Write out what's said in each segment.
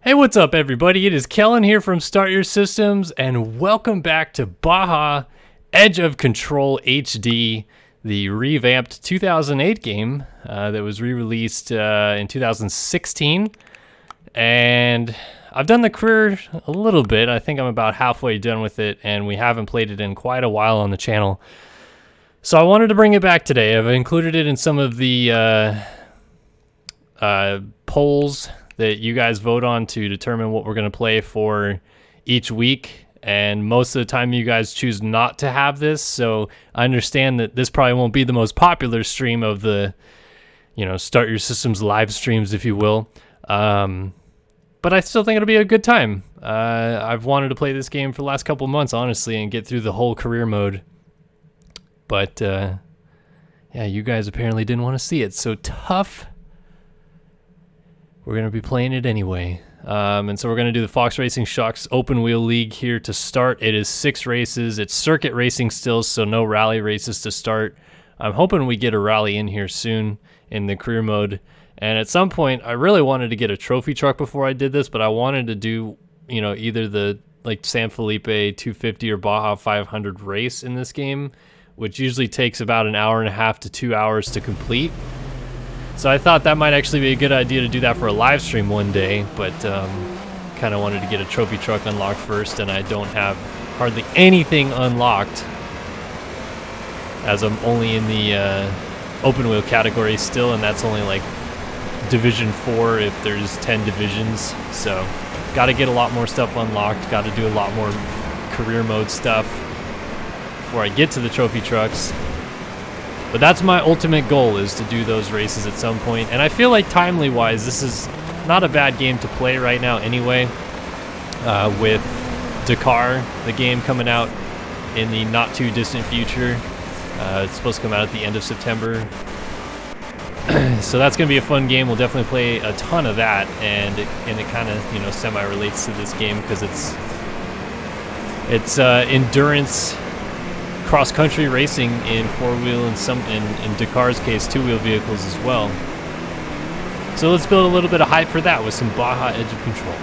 Hey, what's up, everybody? It is Kellen here from Start Your Systems, and welcome back to Baja Edge of Control HD, the revamped 2008 game that was re-released in 2016. And I've done the career a little bit. I think I'm about halfway done with it, and we haven't played it in quite a while on the channel. So I wanted to bring it back today. I've included it in some of the polls that you guys vote on to determine what we're going to play for each week, and most of the time you guys choose not to have this, so I understand that this probably won't be the most popular stream of the, Start Your Systems live streams, if you will, but I still think it'll be a good time. I've wanted to play this game for the last couple months, honestly, and get through the whole career mode, but yeah, you guys apparently didn't want to see it, so tough. We're going to be playing it anyway. And so we're going to do the Fox Racing Shocks Open Wheel League here to start. It is 6 races. It's circuit racing still, so no rally races to start. I'm hoping we get a rally in here soon in the career mode. And at some point, I really wanted to get a trophy truck before I did this, but I wanted to do, either the San Felipe 250 or Baja 500 race in this game, which usually takes about an hour and a half to 2 hours to complete. So I thought that might actually be a good idea to do that for a live stream one day, but kind of wanted to get a trophy truck unlocked first, and I don't have hardly anything unlocked, as I'm only in the open wheel category still, and that's only like Division 4 if there's 10 divisions. So got to get a lot more stuff unlocked, got to do a lot more career mode stuff before I get to the trophy trucks. But that's my ultimate goal, is to do those races at some point. And I feel like timely-wise, this is not a bad game to play right now anyway. With Dakar, the game coming out in the not-too-distant future. It's supposed to come out at the end of September. So that's going to be a fun game. We'll definitely play a ton of that. And it kind of, semi-relates to this game because it's endurance cross-country racing in four-wheel and in Dakar's case, two-wheel vehicles as well. So let's build a little bit of hype for that with some Baja Edge of Control.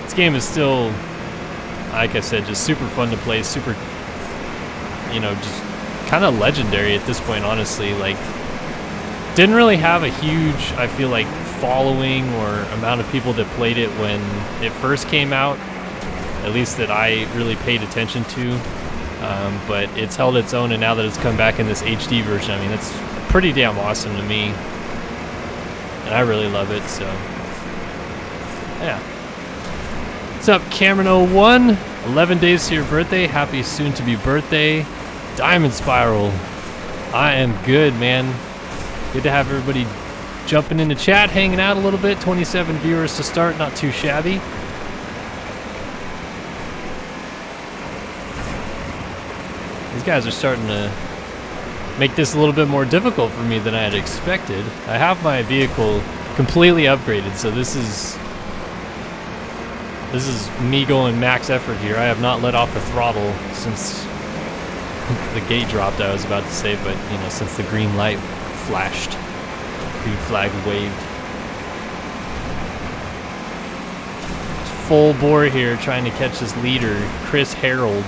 This game is still, like I said, just super fun to play, super, just kind of legendary at this point, honestly. Like, didn't really have a huge, I feel like, following or amount of people that played it when it first came out. At least that I really paid attention to, but it's held its own, and now that it's come back in this HD version, I mean, it's pretty damn awesome to me, and I really love it, so, yeah. What's up, Cameron01? 11 days to your birthday. Happy soon-to-be birthday. Diamond Spiral. I am good, man. Good to have everybody jumping in the chat, hanging out a little bit. 27 viewers to start, not too shabby. These guys are starting to make this a little bit more difficult for me than I had expected. I have my vehicle completely upgraded, so this is me going max effort here. I have not let off the throttle since the gate dropped, I was about to say, but since the green light flashed, green flag waved. It's full bore here trying to catch this leader, Chris Harold.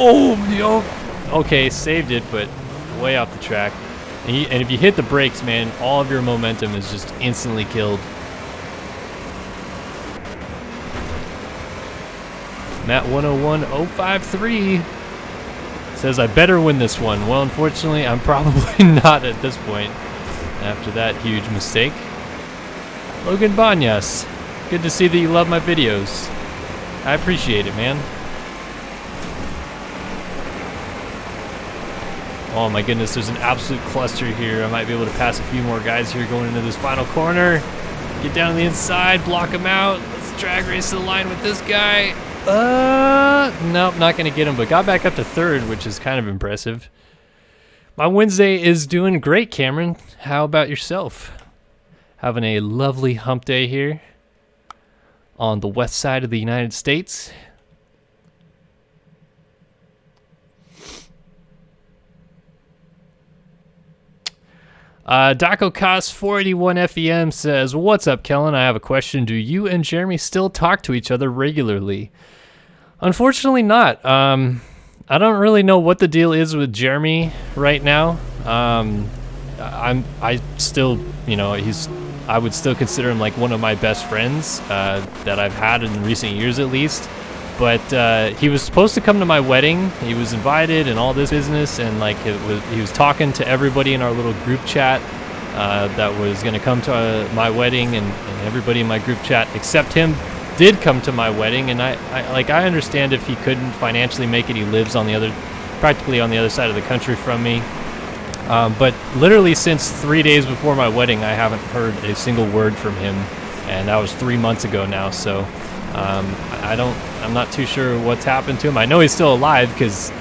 Oh, okay, saved it, but way off the track. And if you hit the brakes, man, all of your momentum is just instantly killed. Matt 101053 says, I better win this one. Well, unfortunately, I'm probably not at this point after that huge mistake. Logan Banyas, good to see that you love my videos. I appreciate it, man. Oh my goodness, there's an absolute cluster here. I might be able to pass a few more guys here going into this final corner. Get down to the inside, block him out. Let's drag race to the line with this guy. Nope, not gonna get him, but got back up to third, which is kind of impressive. My Wednesday is doing great, Cameron. How about yourself? Having a lovely hump day here on the west side of the United States. DacoCost481FEM says, "What's up, Kellen? I have a question. Do you and Jeremy still talk to each other regularly?" Unfortunately not. I don't really know what the deal is with Jeremy right now. I still, you know, I would still consider him like one of my best friends that I've had in recent years at least. But he was supposed to come to my wedding. He was invited and all this business, and like he was talking to everybody in our little group chat that was going to come to my wedding, and everybody in my group chat except him did come to my wedding. And I understand if he couldn't financially make it. He lives practically on the other side of the country from me. But literally since 3 days before my wedding, I haven't heard a single word from him, and that was 3 months ago now. So I'm not too sure what's happened to him. I know he's still alive because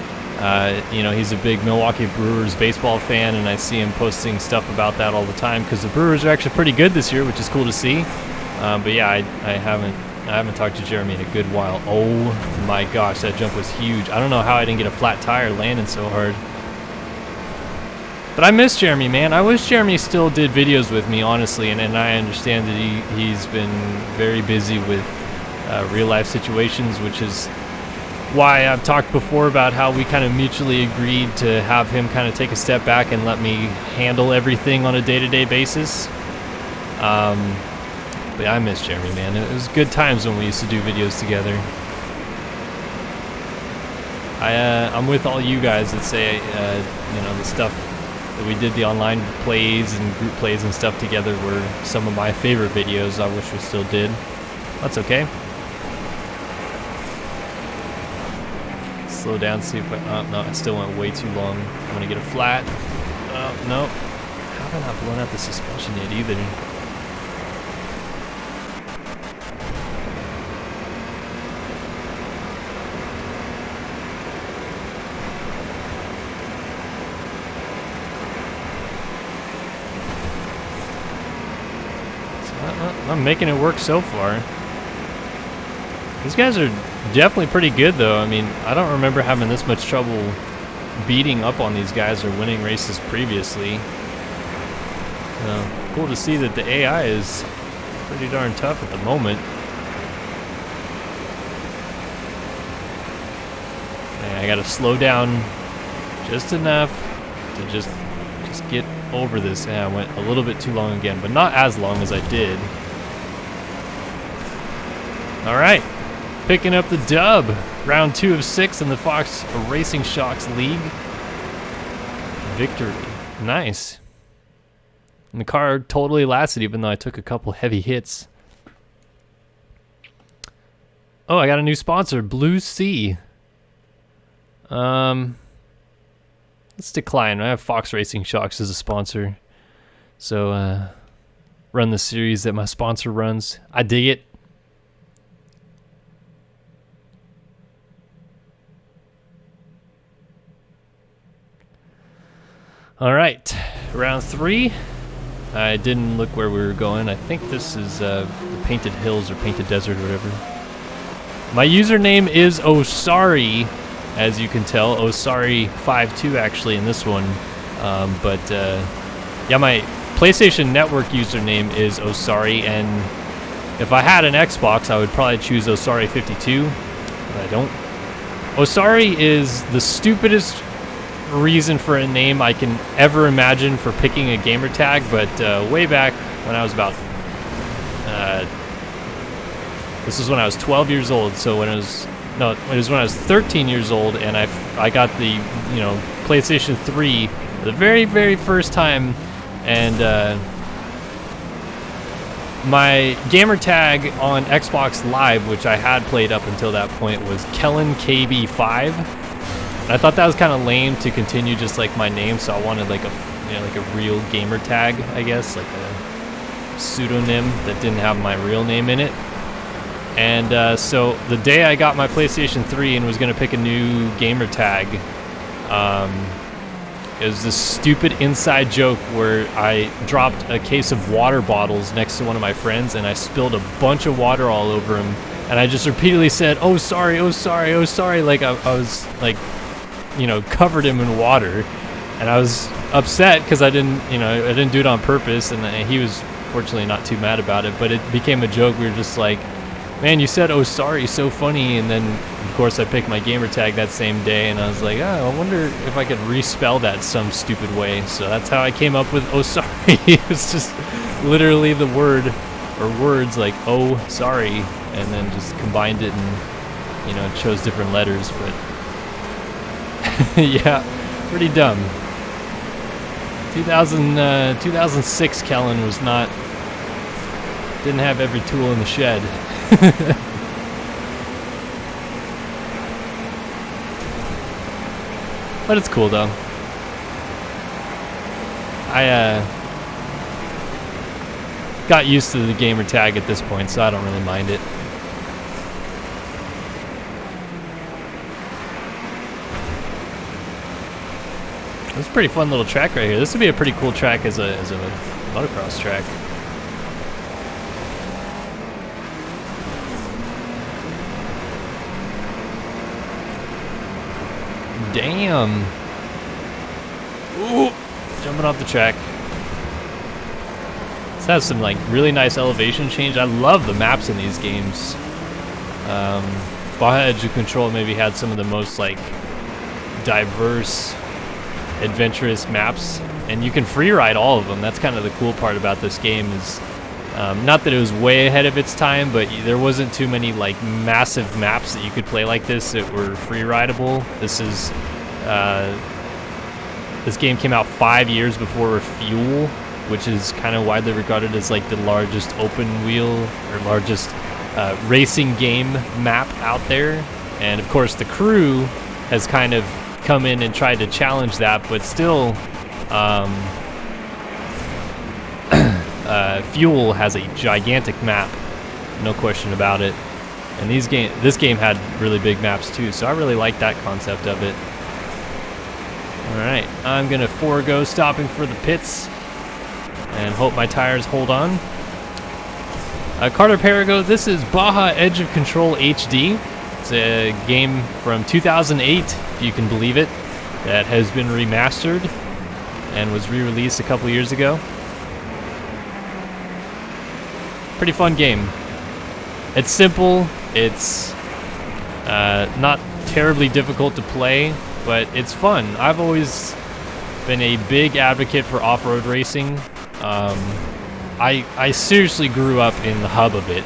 you know, he's a big Milwaukee Brewers baseball fan, and I see him posting stuff about that all the time because the Brewers are actually pretty good this year, which is cool to see. But yeah, I haven't talked to Jeremy in a good while. Oh my gosh, that jump was huge. I don't know how I didn't get a flat tire landing so hard. But I miss Jeremy, man. I wish Jeremy still did videos with me, honestly, and I understand that he's been very busy with real life situations, which is why I've talked before about how we kind of mutually agreed to have him kind of take a step back and let me handle everything on a day-to-day basis. But I miss Jeremy, man. It was good times when we used to do videos together. I'm with all you guys that say, you know, the stuff that we did, the online plays and group plays and stuff together, were some of my favorite videos. I wish we still did. That's okay. Slow down, see if I... Oh, no, I still went way too long. I'm gonna get a flat. Oh, no. How have I not blown out the suspension yet either? I'm making it work so far. These guys are definitely pretty good, though. I mean, I don't remember having this much trouble beating up on these guys or winning races previously. Cool to see that the AI is pretty darn tough at the moment. And I gotta slow down just enough to just get over this. Yeah, I went a little bit too long again, but not as long as I did. All right, picking up the dub. Round 2 of 6 in the Fox Racing Shocks League. Victory. Nice. And the car totally lasted, even though I took a couple heavy hits. Oh, I got a new sponsor, Blue Sea. Let's decline. I have Fox Racing Shocks as a sponsor. So, run the series that my sponsor runs. I dig it. All right, round 3. I didn't look where we were going. I think this is the Painted Hills or Painted Desert or whatever. My username is Osari, as you can tell. Osari52 actually in this one. Yeah, my PlayStation Network username is Osari, and if I had an Xbox, I would probably choose Osari52, but I don't. Osari is the stupidest reason for a name I can ever imagine for picking a gamer tag, but way back when I was about this was when I was 12 years old, so when it was when I was 13 years old, and I got the, you know, PlayStation 3 the very first time, and my gamer tag on Xbox Live, which I had played up until that point, was KellenKB5. I thought that was kind of lame to continue just like my name, so I wanted like a, you know, like a real gamer tag, I guess, like a pseudonym that didn't have my real name in it. And so the day I got my PlayStation 3 and was gonna pick a new gamer tag, it was this stupid inside joke where I dropped a case of water bottles next to one of my friends, and I spilled a bunch of water all over him, and I just repeatedly said, "Oh sorry, oh sorry, oh sorry," like I was like, you know, covered him in water. and I was upset because I didn't do it on purpose, and he was fortunately not too mad about it, but it became a joke. We were just like, man, you said "oh sorry" so funny, and then of course I picked my gamer tag that same day, and I was like, oh, I wonder if I could respell that some stupid way. So that's how I came up with "oh sorry." It's just literally the word or words like "oh sorry," and then just combined it and chose different letters. But yeah, pretty dumb. 2006 Kellen didn't have every tool in the shed. But it's cool though. I got used to the gamer tag at this point, so I don't really mind it. It's a pretty fun little track right here. This would be a pretty cool track as a motocross track. Damn. Ooh, jumping off the track. This has some like really nice elevation change. I love the maps in these games. Baja Edge of Control maybe had some of the most like diverse, adventurous maps, and you can free ride all of them. That's kind of the cool part about this game is not that it was way ahead of its time, but there wasn't too many like massive maps that you could play like this that were free rideable. This game came out 5 years before Fuel, which is kind of widely regarded as like the largest open wheel or largest racing game map out there. And of course the Crew has kind of come in and tried to challenge that, but still Fuel has a gigantic map, no question about it. And this game had really big maps too, so I really like that concept of it. Alright, I'm gonna forego stopping for the pits and hope my tires hold on. Carter Perigo, this is Baja Edge of Control HD. It's a game from 2008, if you can believe it, that has been remastered and was re-released a couple years ago. Pretty fun game. It's simple, it's not terribly difficult to play, but it's fun. I've always been a big advocate for off-road racing. I seriously grew up in the hub of it.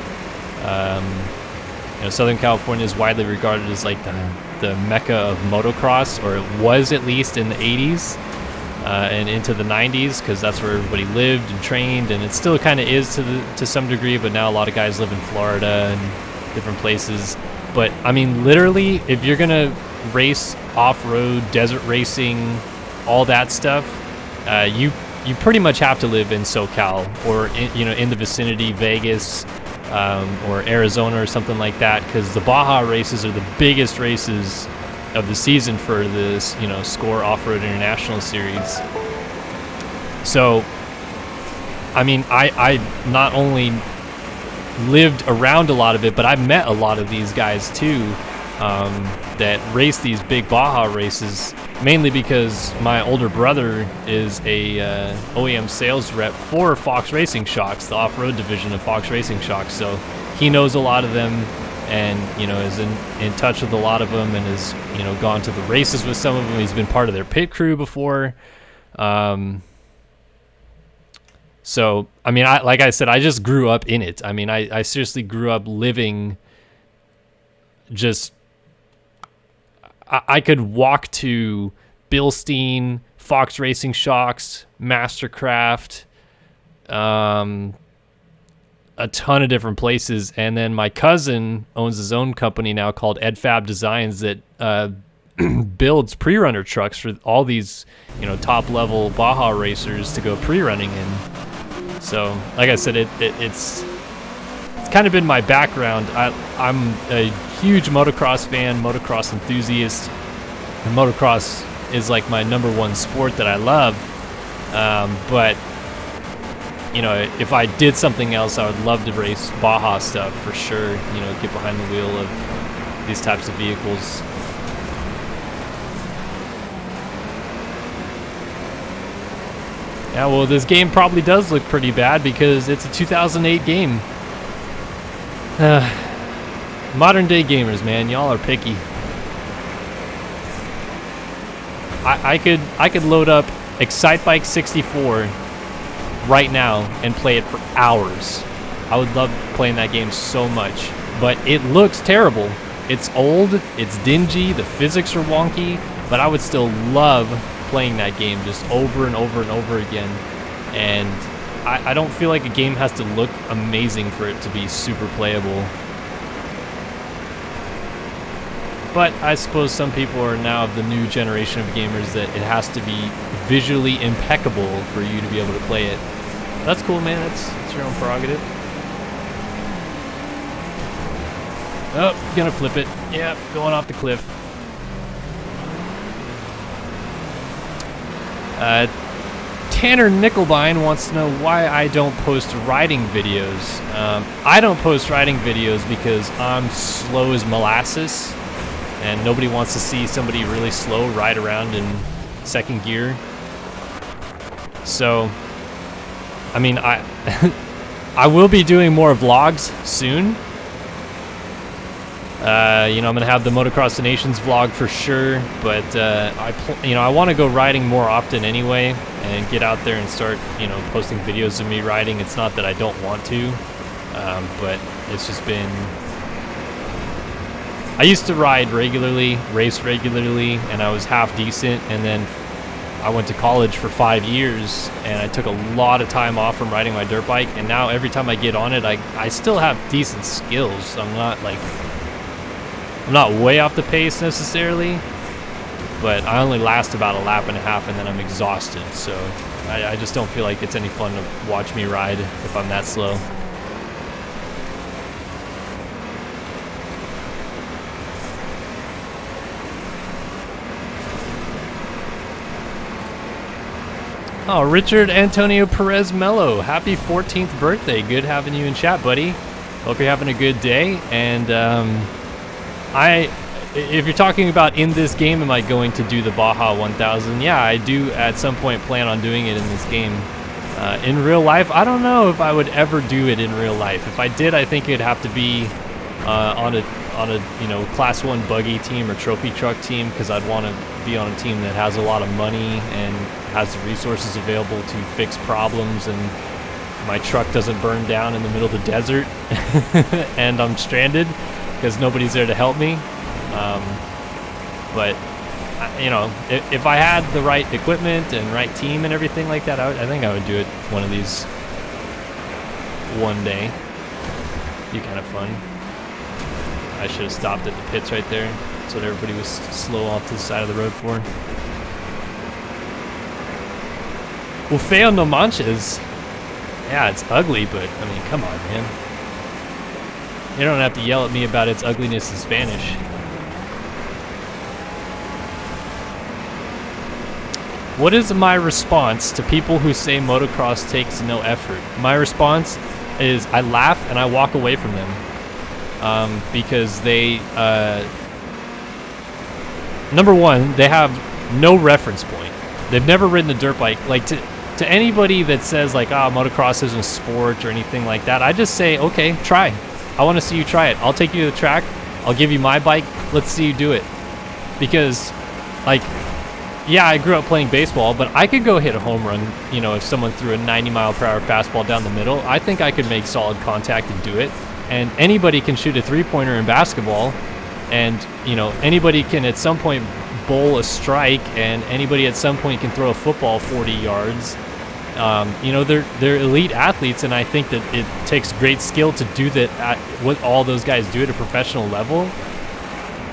Southern California is widely regarded as like the mecca of motocross, or it was at least in the 80s and into the 90s, because that's where everybody lived and trained, and it still kind of is to some degree, but now a lot of guys live in Florida and different places. But I mean, literally, if you're gonna race off-road, desert racing, all that stuff, you pretty much have to live in SoCal or in the vicinity, Vegas or Arizona or something like that, because the Baja races are the biggest races of the season for this SCORE Off-Road International Series. So I mean, I not only lived around a lot of it, but I met a lot of these guys too that race these big Baja races, mainly because my older brother is a OEM sales rep for Fox Racing Shocks, the off-road division of Fox Racing Shocks. So he knows a lot of them, and is in touch with a lot of them, and has gone to the races with some of them. He's been part of their pit crew before. So I mean, like I said, I just grew up in it. I mean, I seriously grew up living just. I could walk to Bilstein, Fox Racing Shocks, Mastercraft, a ton of different places. And then my cousin owns his own company now called EdFab Designs that builds pre-runner trucks for all these, top-level Baja racers to go pre-running in. So, like I said, it's kind of been my background. I'm a huge motocross fan, motocross enthusiast, and motocross is like my #1 sport that I love. But if I did something else, I would love to race Baja stuff for sure. Get behind the wheel of these types of vehicles. Yeah, well, this game probably does look pretty bad because it's a 2008 game. Modern day gamers, man, y'all are picky. I could load up Excitebike 64 right now and play it for hours. I would love playing that game so much, but it looks terrible. It's old, it's dingy, the physics are wonky, but I would still love playing that game just over and over and over again. And I don't feel like a game has to look amazing for it to be super playable. But I suppose some people are now of the new generation of gamers that it has to be visually impeccable for you to be able to play it. That's cool, man. That's your own prerogative. Oh, gonna flip it. Yeah, going off the cliff. Tanner Nickelbine wants to know why I don't post riding videos. I don't post riding videos because I'm slow as molasses, and nobody wants to see somebody really slow ride around in second gear. So, I mean, I will be doing more vlogs soon. You know, I'm gonna have the Motocross the Nations vlog for sure, but I want to go riding more often anyway, and get out there and start, you know, posting videos of me riding. It's not that I don't want to, but it's just been. I used to ride regularly, race regularly, and I was half decent, and then I went to college for 5 years, and I took a lot of time off from riding my dirt bike, and now every time I get on it, I still have decent skills. I'm not way off the pace necessarily, but I only last about a lap and a half and then I'm exhausted, so I just don't feel like it's any fun to watch me ride if I'm that slow. Oh, Richard Antonio Perez Mello, happy 14th birthday. Good having you in chat, buddy. Hope you're having a good day. And if you're talking about in this game, am I going to do the Baja 1000? Yeah, I do at some point plan on doing it in this game. In real life, I don't know if I would ever do it in real life. If I did, I think it'd have to be on a class 1 buggy team or trophy truck team, because I'd want to be on a team that has a lot of money and has the resources available to fix problems, and my truck doesn't burn down in the middle of the desert and I'm stranded because nobody's there to help me. But you know, if I had the right equipment and right team and everything like that, I think I would do it one of these one day. Be kind of fun. I should have stopped at the pits right there. That's what everybody was slow off to the side of the road for. Well, feo no manches. Yeah, it's ugly, but I mean, come on, man. You don't have to yell at me about its ugliness in Spanish. What is my response to people who say motocross takes no effort? My response is I laugh and I walk away from them. Because they, number one, they have no reference point. They've never ridden a dirt bike. Like, to anybody that says like, motocross isn't a sport or anything like that, I just say, okay, try. I want to see you try it. I'll take you to the track. I'll give you my bike. Let's see you do it. Because, like, yeah, I grew up playing baseball, but I could go hit a home run, you know, if someone threw a 90-mile-per-hour fastball down the middle. I think I could make solid contact and do it. And anybody can shoot a three-pointer in basketball, and, you know, anybody can at some point bowl a strike, and anybody at some point can throw a football 40 yards. You know, they're elite athletes, and I think that it takes great skill to do that at what all those guys do at a professional level.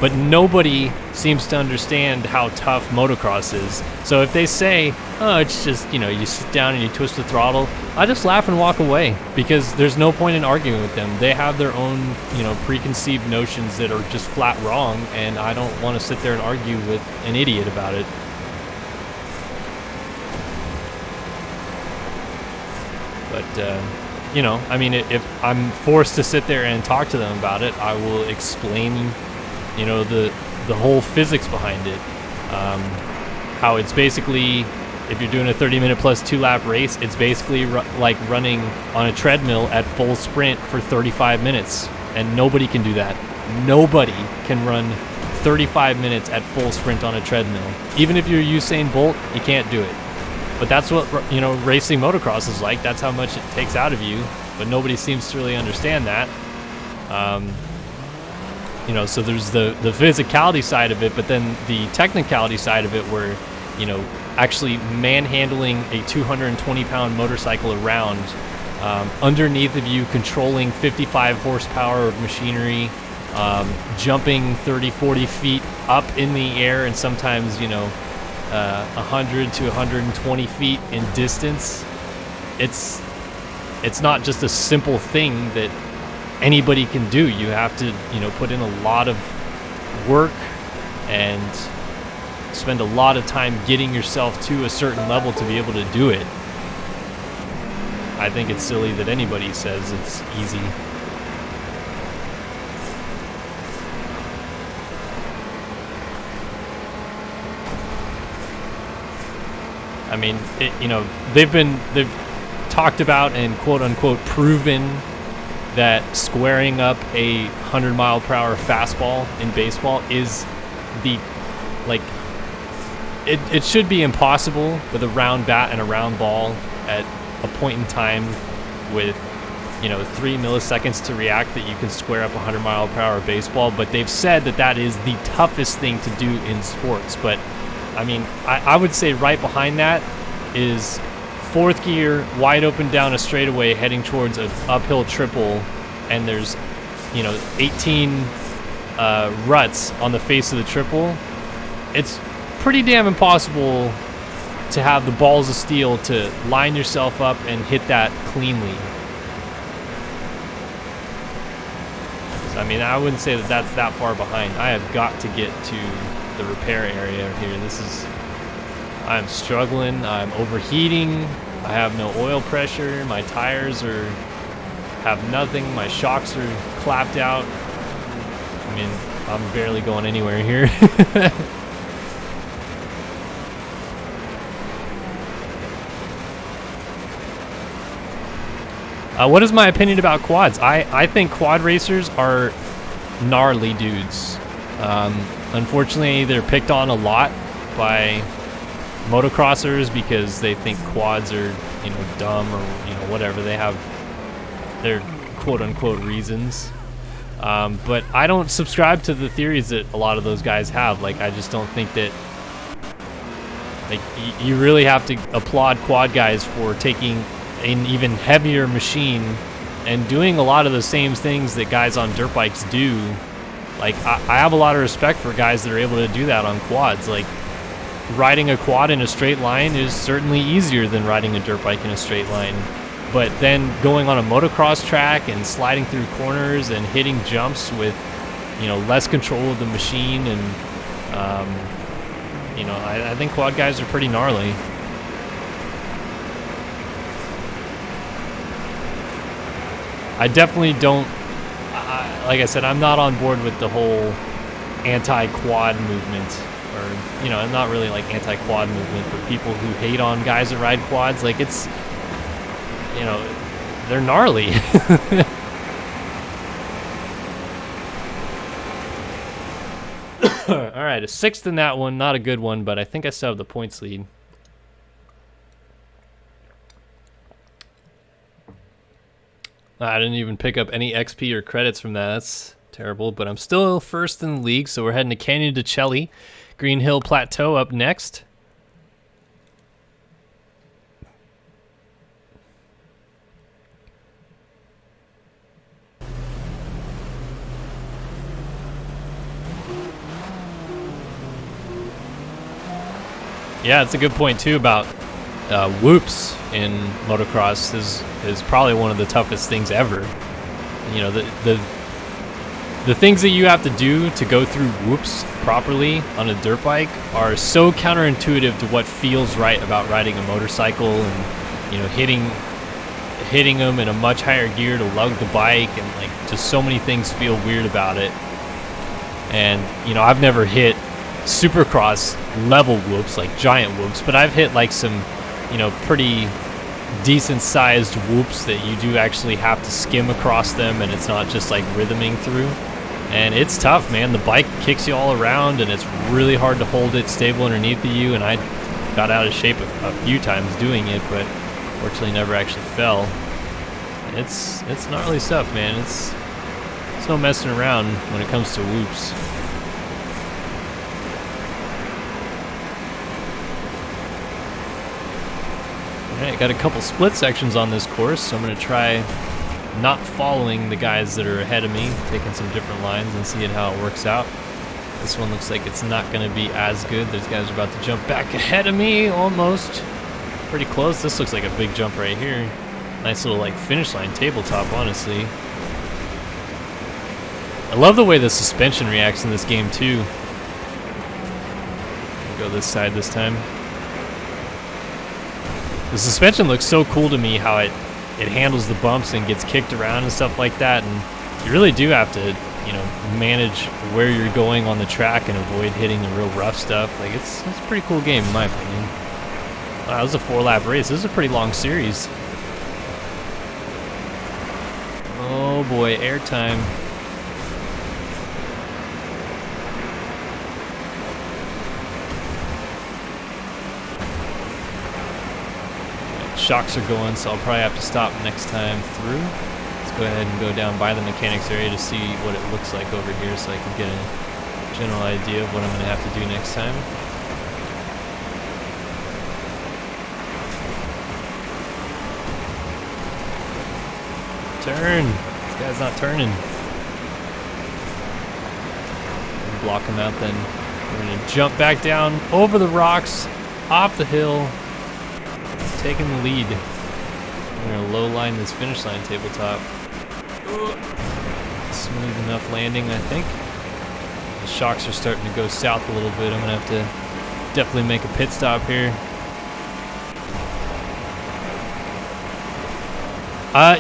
But nobody seems to understand how tough motocross is. So if they say, oh, it's just, you know, you sit down and you twist the throttle, I just laugh and walk away, because there's no point in arguing with them. They have their own, you know, preconceived notions that are just flat wrong, and I don't want to sit there and argue with an idiot about it. But, you know, I mean, if I'm forced to sit there and talk to them about it, I will explain, you know, the whole physics behind it. How it's basically, if you're doing a 30-minute plus 2-lap race, it's basically like running on a treadmill at full sprint for 35 minutes. And nobody can do that. Nobody can run 35 minutes at full sprint on a treadmill. Even if you're Usain Bolt, you can't do it. But that's what, you know, racing motocross is like. That's how much it takes out of you. But nobody seems to really understand that. You know, so there's the physicality side of it, but then the technicality side of it where, you know, actually manhandling a 220-pound motorcycle around underneath of you, controlling 55 horsepower of machinery, jumping 30, 40 feet up in the air, and sometimes, you know, 100 to 120 feet in distance. It's not just a simple thing that anybody can do. You have to, you know, put in a lot of work and spend a lot of time getting yourself to a certain level to be able to do it. I think it's silly that anybody says it's easy. I mean, you know, they've talked about and quote unquote proven that squaring up a 100-mile-per-hour fastball in baseball is the, like, it should be impossible with a round bat and a round ball at a point in time with, you know, 3 milliseconds to react, that you can square up a 100-mile-per-hour baseball. But they've said that that is the toughest thing to do in sports. But I mean, I would say right behind that is fourth gear, wide open down a straightaway, heading towards an uphill triple, and there's, you know, 18 ruts on the face of the triple. It's pretty damn impossible to have the balls of steel to line yourself up and hit that cleanly. So, I mean, I wouldn't say that that's that far behind. I have got to get to the repair area here. I'm struggling. I'm overheating. I have no oil pressure. My tires have nothing. My shocks are clapped out. I mean, I'm barely going anywhere here. What is my opinion about quads? I think quad racers are gnarly dudes. Unfortunately, they're picked on a lot by motocrossers because they think quads are, you know, dumb, or, you know, whatever. They have their quote-unquote reasons. But I don't subscribe to the theories that a lot of those guys have. Like, I just don't think that, like, you really have to applaud quad guys for taking an even heavier machine and doing a lot of the same things that guys on dirt bikes do. Like, I have a lot of respect for guys that are able to do that on quads. Like, riding a quad in a straight line is certainly easier than riding a dirt bike in a straight line. But then going on a motocross track and sliding through corners and hitting jumps with, you know, less control of the machine, and, you know, I think quad guys are pretty gnarly. I definitely don't, like I said, I'm not on board with the whole anti-quad movement, or, you know, I'm not really like anti-quad movement, but people who hate on guys that ride quads, like, it's, you know, they're gnarly. All right, a 6th in that one, not a good one, but I think I still have the points lead. I didn't even pick up any XP or credits from that. That's terrible, but I'm still first in the league, so we're heading to Canyon de Chelly. Green Hill Plateau up next. Yeah, it's a good point too about whoops in motocross is probably one of the toughest things ever. You know, the things that you have to do to go through whoops properly on a dirt bike are so counterintuitive to what feels right about riding a motorcycle, and, you know, hitting them in a much higher gear to lug the bike, and, like, just so many things feel weird about it. And, you know, I've never hit Supercross level whoops, like giant whoops, but I've hit like some, you know, pretty decent sized whoops that you do actually have to skim across them, and it's not just like rhythming through. And it's tough, man. The bike kicks you all around, and it's really hard to hold it stable underneath of you, and I got out of shape a few times doing it, but fortunately never actually fell. It's gnarly stuff, man. It's no messing around when it comes to whoops. Alright, got a couple split sections on this course, so I'm going to try not following the guys that are ahead of me, taking some different lines and seeing how it works out. This one looks like it's not going to be as good. Those guys are about to jump back ahead of me, almost. Pretty close. This looks like a big jump right here. Nice little like finish line tabletop, honestly. I love the way the suspension reacts in this game too. I'll go this side this time. The suspension looks so cool to me, how it handles the bumps and gets kicked around and stuff like that, and you really do have to, you know, manage where you're going on the track and avoid hitting the real rough stuff. Like it's a pretty cool game in my opinion. Wow, that was a 4-lap race. This is a pretty long series. Oh boy, airtime. Shocks are going, so I'll probably have to stop next time through. Let's go ahead and go down by the mechanics area to see what it looks like over here, so I can get a general idea of what I'm going to have to do next time. Turn! This guy's not turning. Block him out then. We're going to jump back down over the rocks, off the hill, taking the lead. We're going to low line this finish line tabletop. Smooth enough landing, I think. The shocks are starting to go south a little bit. I'm going to have to definitely make a pit stop here.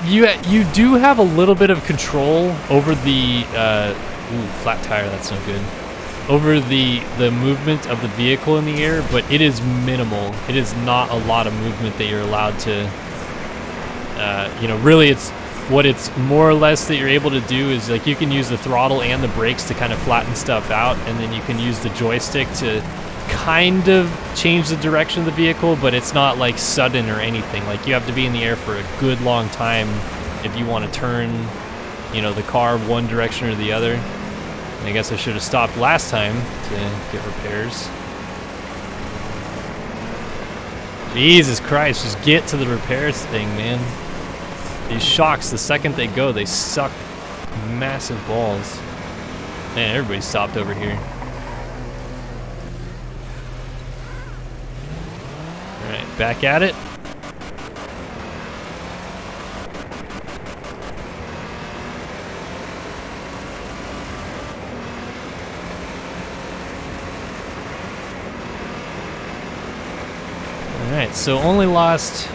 You do have a little bit of control over the flat tire, that's no good. Over the movement of the vehicle in the air, but it is minimal. It is not a lot of movement that you're allowed to, you know, really it's more or less that you're able to do is like you can use the throttle and the brakes to kind of flatten stuff out, and then you can use the joystick to kind of change the direction of the vehicle, but it's not like sudden or anything. Like you have to be in the air for a good long time if you want to turn, you know, the car one direction or the other. And I guess I should have stopped last time to get repairs. Jesus Christ, just get to the repairs thing, man. These shocks, the second they go, they suck massive balls. Man, everybody stopped over here. Alright, back at it. Alright, so only lost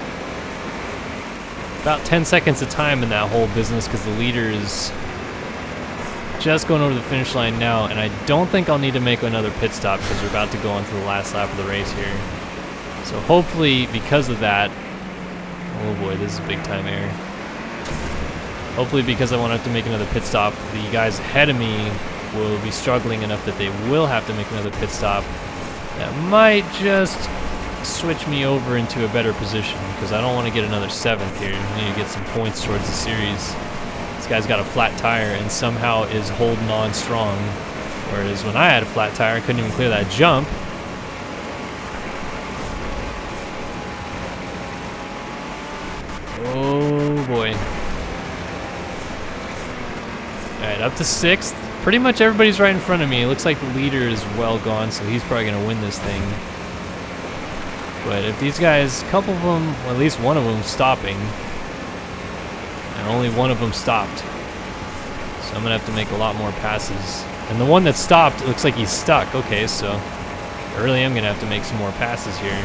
about 10 seconds of time in that whole business because the leader is just going over the finish line now, and I don't think I'll need to make another pit stop because we're about to go on to the last lap of the race here. So hopefully because of that, oh boy, this is big time error. Hopefully because I won't have to make another pit stop, the guys ahead of me will be struggling enough that they will have to make another pit stop. That might just switch me over into a better position because I don't want to get another 7th here. I need to get some points towards the series. This guy's got a flat tire and somehow is holding on strong, whereas when I had a flat tire I couldn't even clear that jump. Oh boy. Alright, up to 6th. Pretty much everybody's right in front of me. It looks like the leader is well gone, so he's probably going to win this thing. But if these guys, a couple of them, well, at least one of them stopping, and only one of them stopped. So I'm going to have to make a lot more passes. And the one that stopped, it looks like he's stuck. Okay, so I really am going to have to make some more passes here.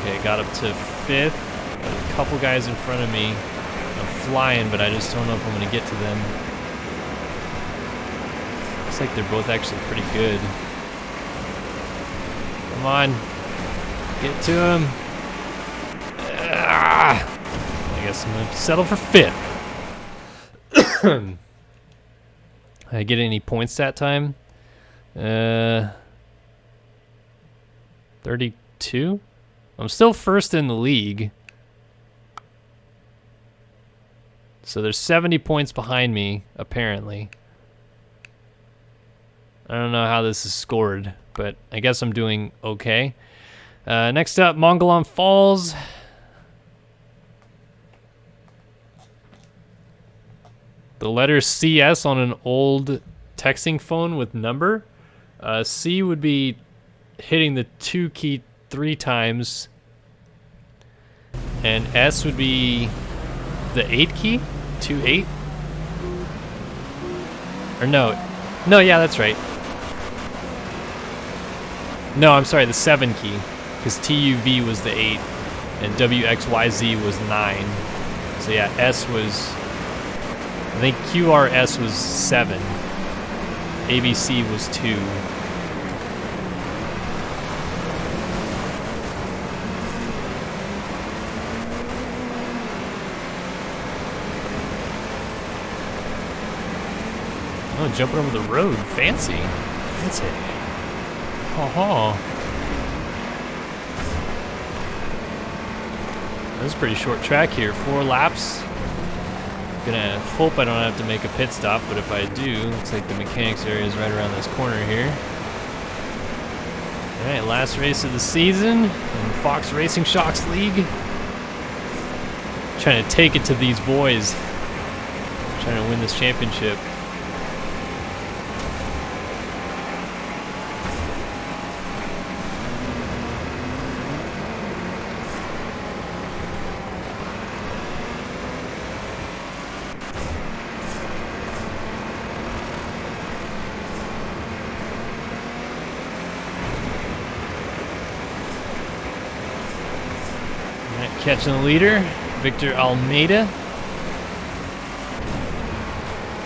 Okay, got up to 5th. Got a couple guys in front of me. I'm flying, but I just don't know if I'm going to get to them. Looks like they're both actually pretty good. Come on. Get to him. I guess I'm going to settle for 5th. I get any points that time? 32? I'm still 1st in the league. So there's 70 points behind me, apparently. I don't know how this is scored, but I guess I'm doing okay. Next up, Mongolon Falls. The letter CS on an old texting phone with number. C would be hitting the 2 key 3 times. And S would be the 8 key? 2-8? Or no. No, yeah, that's right. No, I'm sorry, the 7 key. Because TUV was the 8. And WXYZ was 9. So yeah, S was... I think QRS was 7. ABC was 2. Oh, jumping over the road. Fancy. Fancy. Ha-ha. This is a pretty short track here. 4 laps. Gonna hope I don't have to make a pit stop, but if I do, looks like the mechanics area is right around this corner here. Alright, last race of the season in Fox Racing Shocks League. Trying to take it to these boys. Trying to win this championship. Catching the leader, Victor Almeida.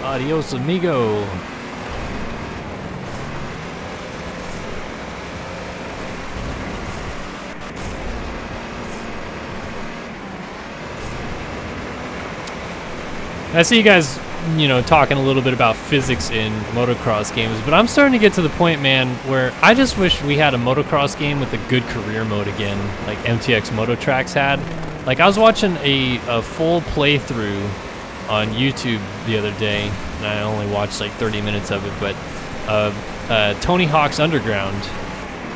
Adios, amigo. I see you guys, you know, talking a little bit about physics in motocross games, but I'm starting to get to the point, man, where I just wish we had a motocross game with a good career mode again, like MTX Mototracks had. Like, I was watching a full playthrough on YouTube the other day, and I only watched like 30 minutes of it, but Tony Hawk's Underground,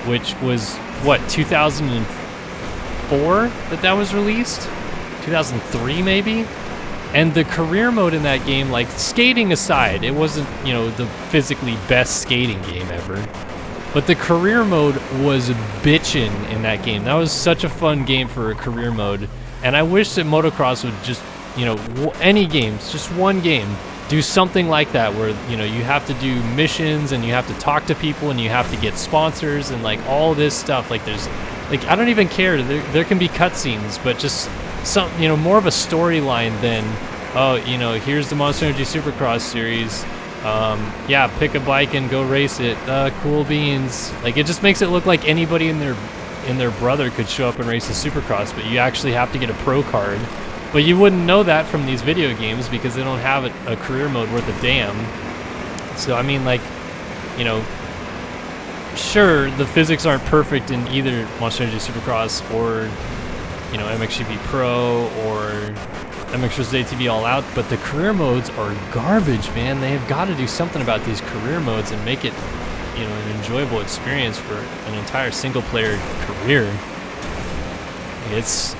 which was, what, 2004 that was released? 2003 maybe? And the career mode in that game, like, skating aside, it wasn't, you know, the physically best skating game ever. But the career mode was bitchin' in that game. That was such a fun game for a career mode. And I wish that motocross would just, you know, any games, just one game, do something like that where, you know, you have to do missions and you have to talk to people and you have to get sponsors and, like, all this stuff. Like, there's, like, I don't even care. There can be cutscenes, but just some, you know, more of a storyline than, oh, you know, here's the Monster Energy Supercross series. Yeah, pick a bike and go race it. Cool beans. Like, it just makes it look like anybody and their brother could show up and race a Supercross, but you actually have to get a pro card. But you wouldn't know that from these video games because they don't have a career mode worth a damn. So, I mean, like, you know, sure, the physics aren't perfect in either Monster Energy Supercross or, you know, MXGP Pro or MXGP ATV All Out, but the career modes are garbage, man. They have got to do something about these career modes and make it, you know, an enjoyable experience for an entire single-player career. It's,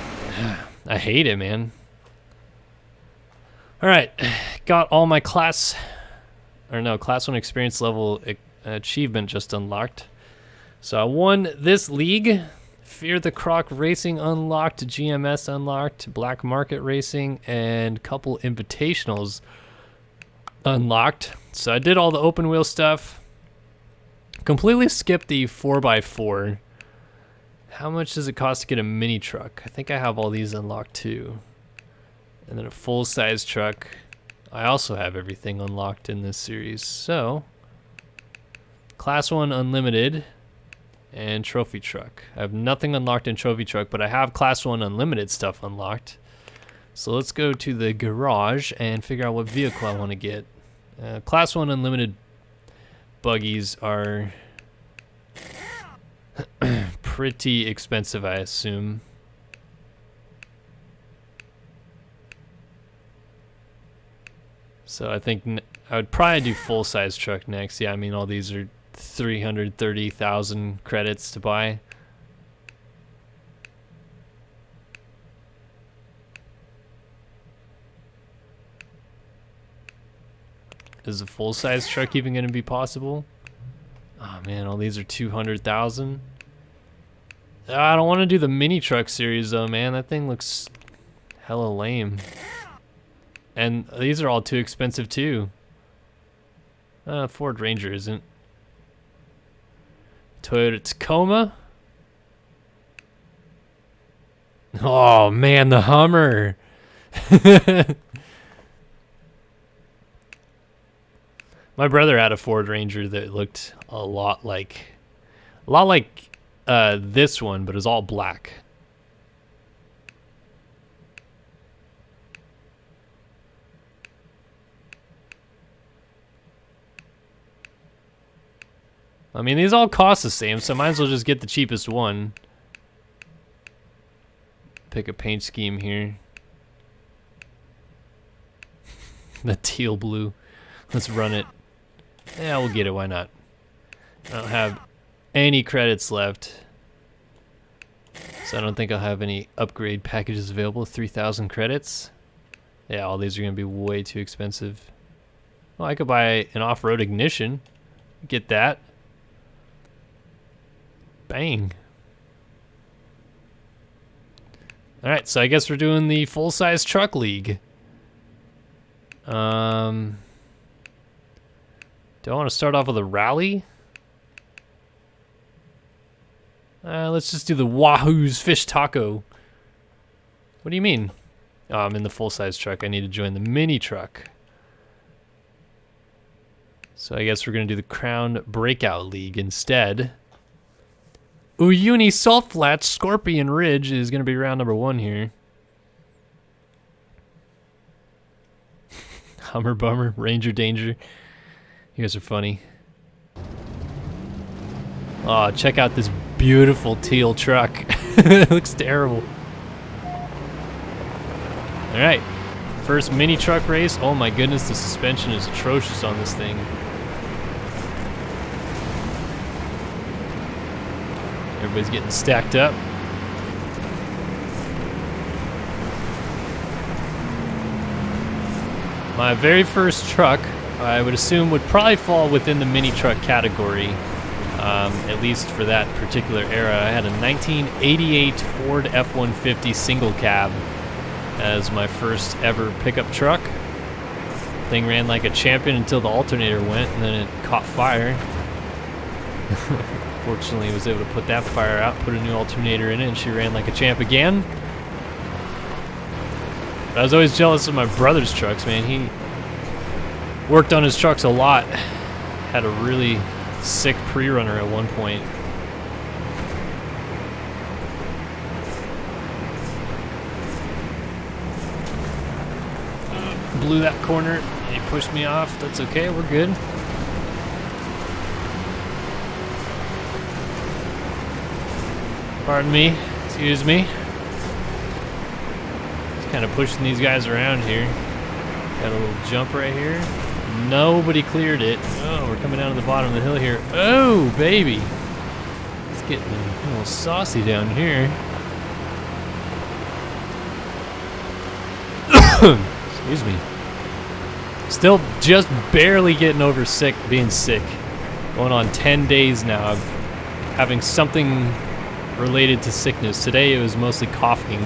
I hate it, man. All right, got all my class 1 experience level achievement just unlocked. So I won this league. Fear the Croc Racing unlocked, GMS unlocked, Black Market Racing, and a couple invitationals unlocked. So I did all the open wheel stuff. Completely skipped the 4x4. How much does it cost to get a mini truck? I think I have all these unlocked too. And then a full-size truck. I also have everything unlocked in this series. So Class 1 Unlimited and Trophy Truck. I have nothing unlocked in Trophy Truck, but I have Class 1 Unlimited stuff unlocked. So let's go to the garage and figure out what vehicle I want to get. Class 1 Unlimited buggies are pretty expensive, I assume. So I think I would probably do full-size truck next. Yeah, I mean, all these are 330,000 credits to buy. Is a full-size truck even going to be possible? Oh man, all these are 200,000. I don't want to do the mini truck series though, man. That thing looks hella lame. And these are all too expensive too. Ford Ranger isn't. Toyota Tacoma. Oh man, the Hummer. My brother had a Ford Ranger that looked a lot like this one, but it was all black. I mean, these all cost the same, so might as well just get the cheapest one. Pick a paint scheme here. The teal blue. Let's run it. Yeah, we'll get it, why not? I don't have any credits left. So I don't think I'll have any upgrade packages available. 3,000 credits. Yeah, all these are gonna be way too expensive. Well, I could buy an off-road ignition. Get that. Bang. Alright, so I guess we're doing the full-size truck league. Do I want to start off with a rally? Let's just do the Wahoo's Fish Taco. What do you mean? Oh, I'm in the full-size truck. I need to join the mini truck. So I guess we're going to do the Crown Breakout League instead. Uyuni Salt Flats Scorpion Ridge is going to be round number 1 here. Hummer Bummer, Ranger Danger. You guys are funny. Oh, check out this beautiful teal truck. It looks terrible. Alright, first mini truck race. Oh my goodness, the suspension is atrocious on this thing. Everybody's getting stacked up. My very first truck, I would assume, would probably fall within the mini truck category, at least for that particular era. I had a 1988 Ford F-150 single cab as my first ever pickup truck. Thing ran like a champion until the alternator went, and then it caught fire. Fortunately, I was able to put that fire out, put a new alternator in it, and she ran like a champ again. But I was always jealous of my brother's trucks, man. He worked on his trucks a lot. Had a really sick pre-runner at one point. Blew that corner, and he pushed me off. That's okay, we're good. Pardon me, excuse me. Just kind of pushing these guys around here. Got a little jump right here. Nobody cleared it. Oh, we're coming down to the bottom of the hill here. Oh, baby. It's getting a little saucy down here. Excuse me. Still just barely getting over being sick. Going on 10 days now of having something related to sickness. Today it was mostly coughing.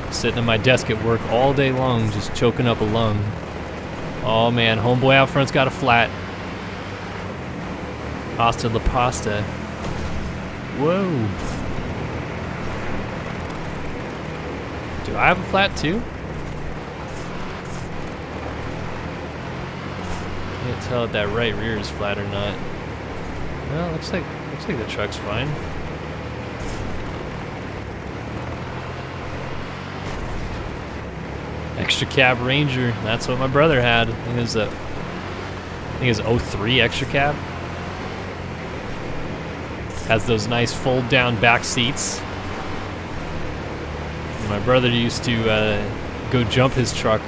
Sitting at my desk at work all day long, just choking up a lung. Oh man, homeboy out front's got a flat. Hasta la pasta. Whoa. Do I have a flat too? Can't tell if that right rear is flat or not. Well, looks like the truck's fine. Extra cab Ranger. That's what my brother had. I think it was 03 extra cab. Has those nice fold down back seats. And my brother used to go jump his truck.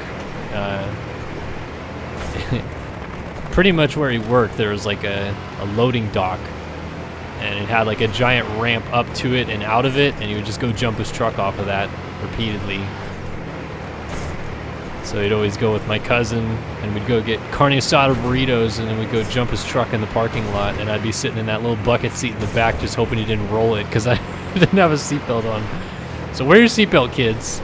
Pretty much where he worked, there was like a loading dock, and it had like a giant ramp up to it and out of it, and he would just go jump his truck off of that repeatedly. So he'd always go with my cousin, and we'd go get carne asada burritos, and then we'd go jump his truck in the parking lot, and I'd be sitting in that little bucket seat in the back just hoping he didn't roll it because I didn't have a seatbelt on. So wear your seatbelt, kids.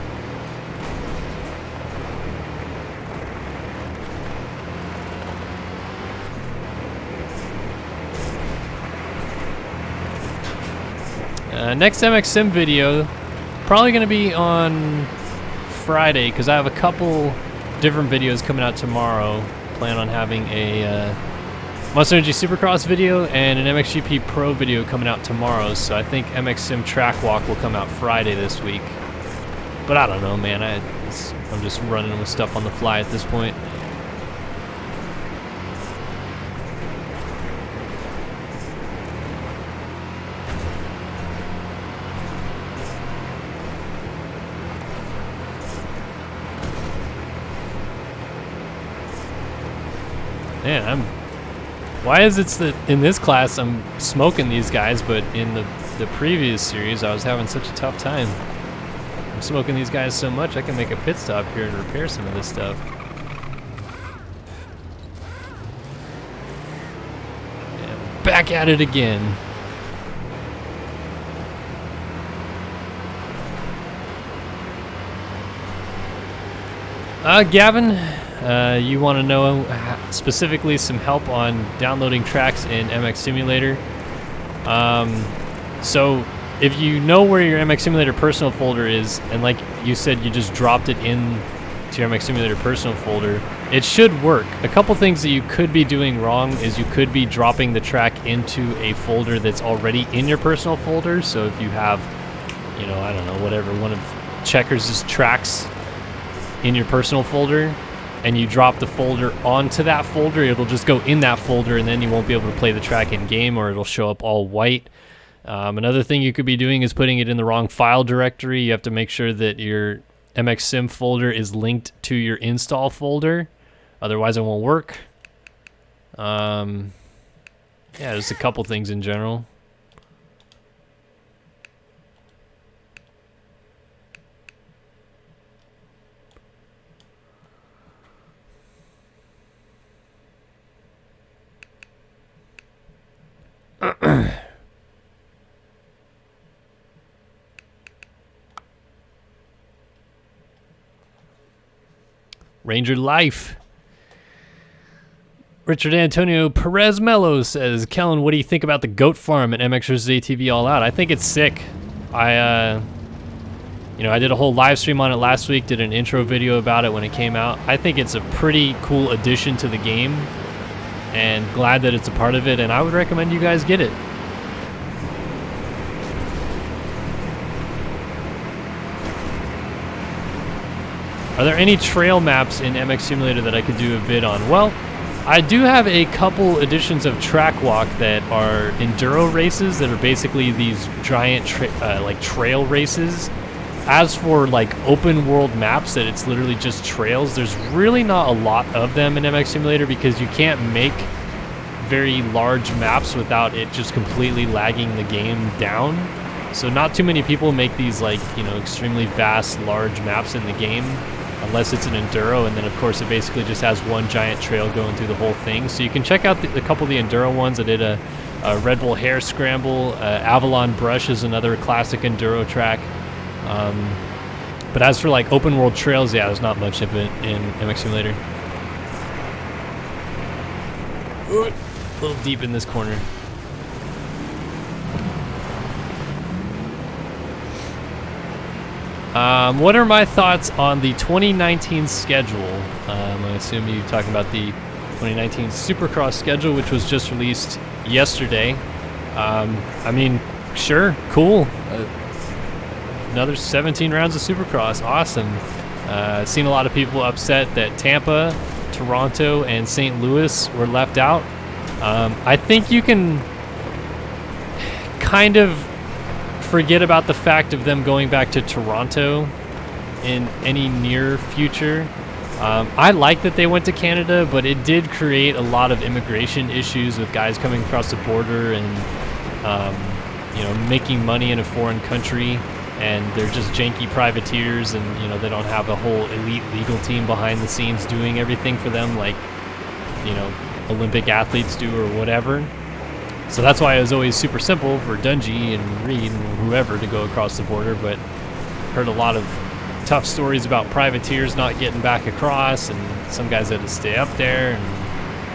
Next MX Sim video, probably going to be on Friday because I have a couple different videos coming out tomorrow. Plan on having a Monster Energy Supercross video and an MXGP Pro video coming out tomorrow, so I think MX Sim Track Walk will come out Friday this week. But I don't know, man. I'm just running with stuff on the fly at this point. Man, why is it that in this class I'm smoking these guys, but in the previous series I was having such a tough time? I'm smoking these guys so much I can make a pit stop here and repair some of this stuff. And back at it again. Gavin, you want to know specifically some help on downloading tracks in MX Simulator. So if you know where your MX Simulator personal folder is, and like you said, you just dropped it in to your MX Simulator personal folder, it should work. A couple things that you could be doing wrong is you could be dropping the track into a folder that's already in your personal folder. So if you have, you know, I don't know, whatever, one of Checkers' tracks in your personal folder, and you drop the folder onto that folder, it'll just go in that folder, and then you won't be able to play the track in game, or it'll show up all white. Another thing you could be doing is putting it in the wrong file directory. You have to make sure that your MX Sim folder is linked to your install folder, otherwise it won't work. Yeah, just a couple things in general. Ranger Life. Richard Antonio Perez Mello says, Kellen, what do you think about the goat farm at MX vs. ATV All Out? I think it's sick. I did a whole live stream on it last week, did an intro video about it when it came out. I think it's a pretty cool addition to the game, and glad that it's a part of it, and I would recommend you guys get it. Are there any trail maps in MX Simulator that I could do a vid on? Well, I do have a couple editions of Track Walk that are enduro races that are basically these giant trail races. As for like open world maps that it's literally just trails, there's really not a lot of them in MX Simulator because you can't make very large maps without it just completely lagging the game down. So not too many people make these extremely vast large maps in the game, unless it's an enduro, and then of course it basically just has one giant trail going through the whole thing. So you can check out a couple of the enduro ones. I did a Red Bull Hair Scramble. Avalon Brush is another classic enduro track. But as for like open world trails, yeah, there's not much of it in MX Simulator. Ooh, a little deep in this corner. What are my thoughts on the 2019 schedule? I assume you're talking about the 2019 Supercross schedule, which was just released yesterday. I mean, sure, cool. Another 17 rounds of Supercross, awesome. Seen a lot of people upset that Tampa, Toronto, and St. Louis were left out. I think you can kind of forget about the fact of them going back to Toronto in any near future. I like that they went to Canada, but it did create a lot of immigration issues with guys coming across the border and you know, making money in a foreign country, and they're just janky privateers, and you know, they don't have a whole elite legal team behind the scenes doing everything for them like, you know, Olympic athletes do or whatever. So that's why it was always super simple for Dungey and Reed and whoever to go across the border, but heard a lot of tough stories about privateers not getting back across, and some guys had to stay up there, and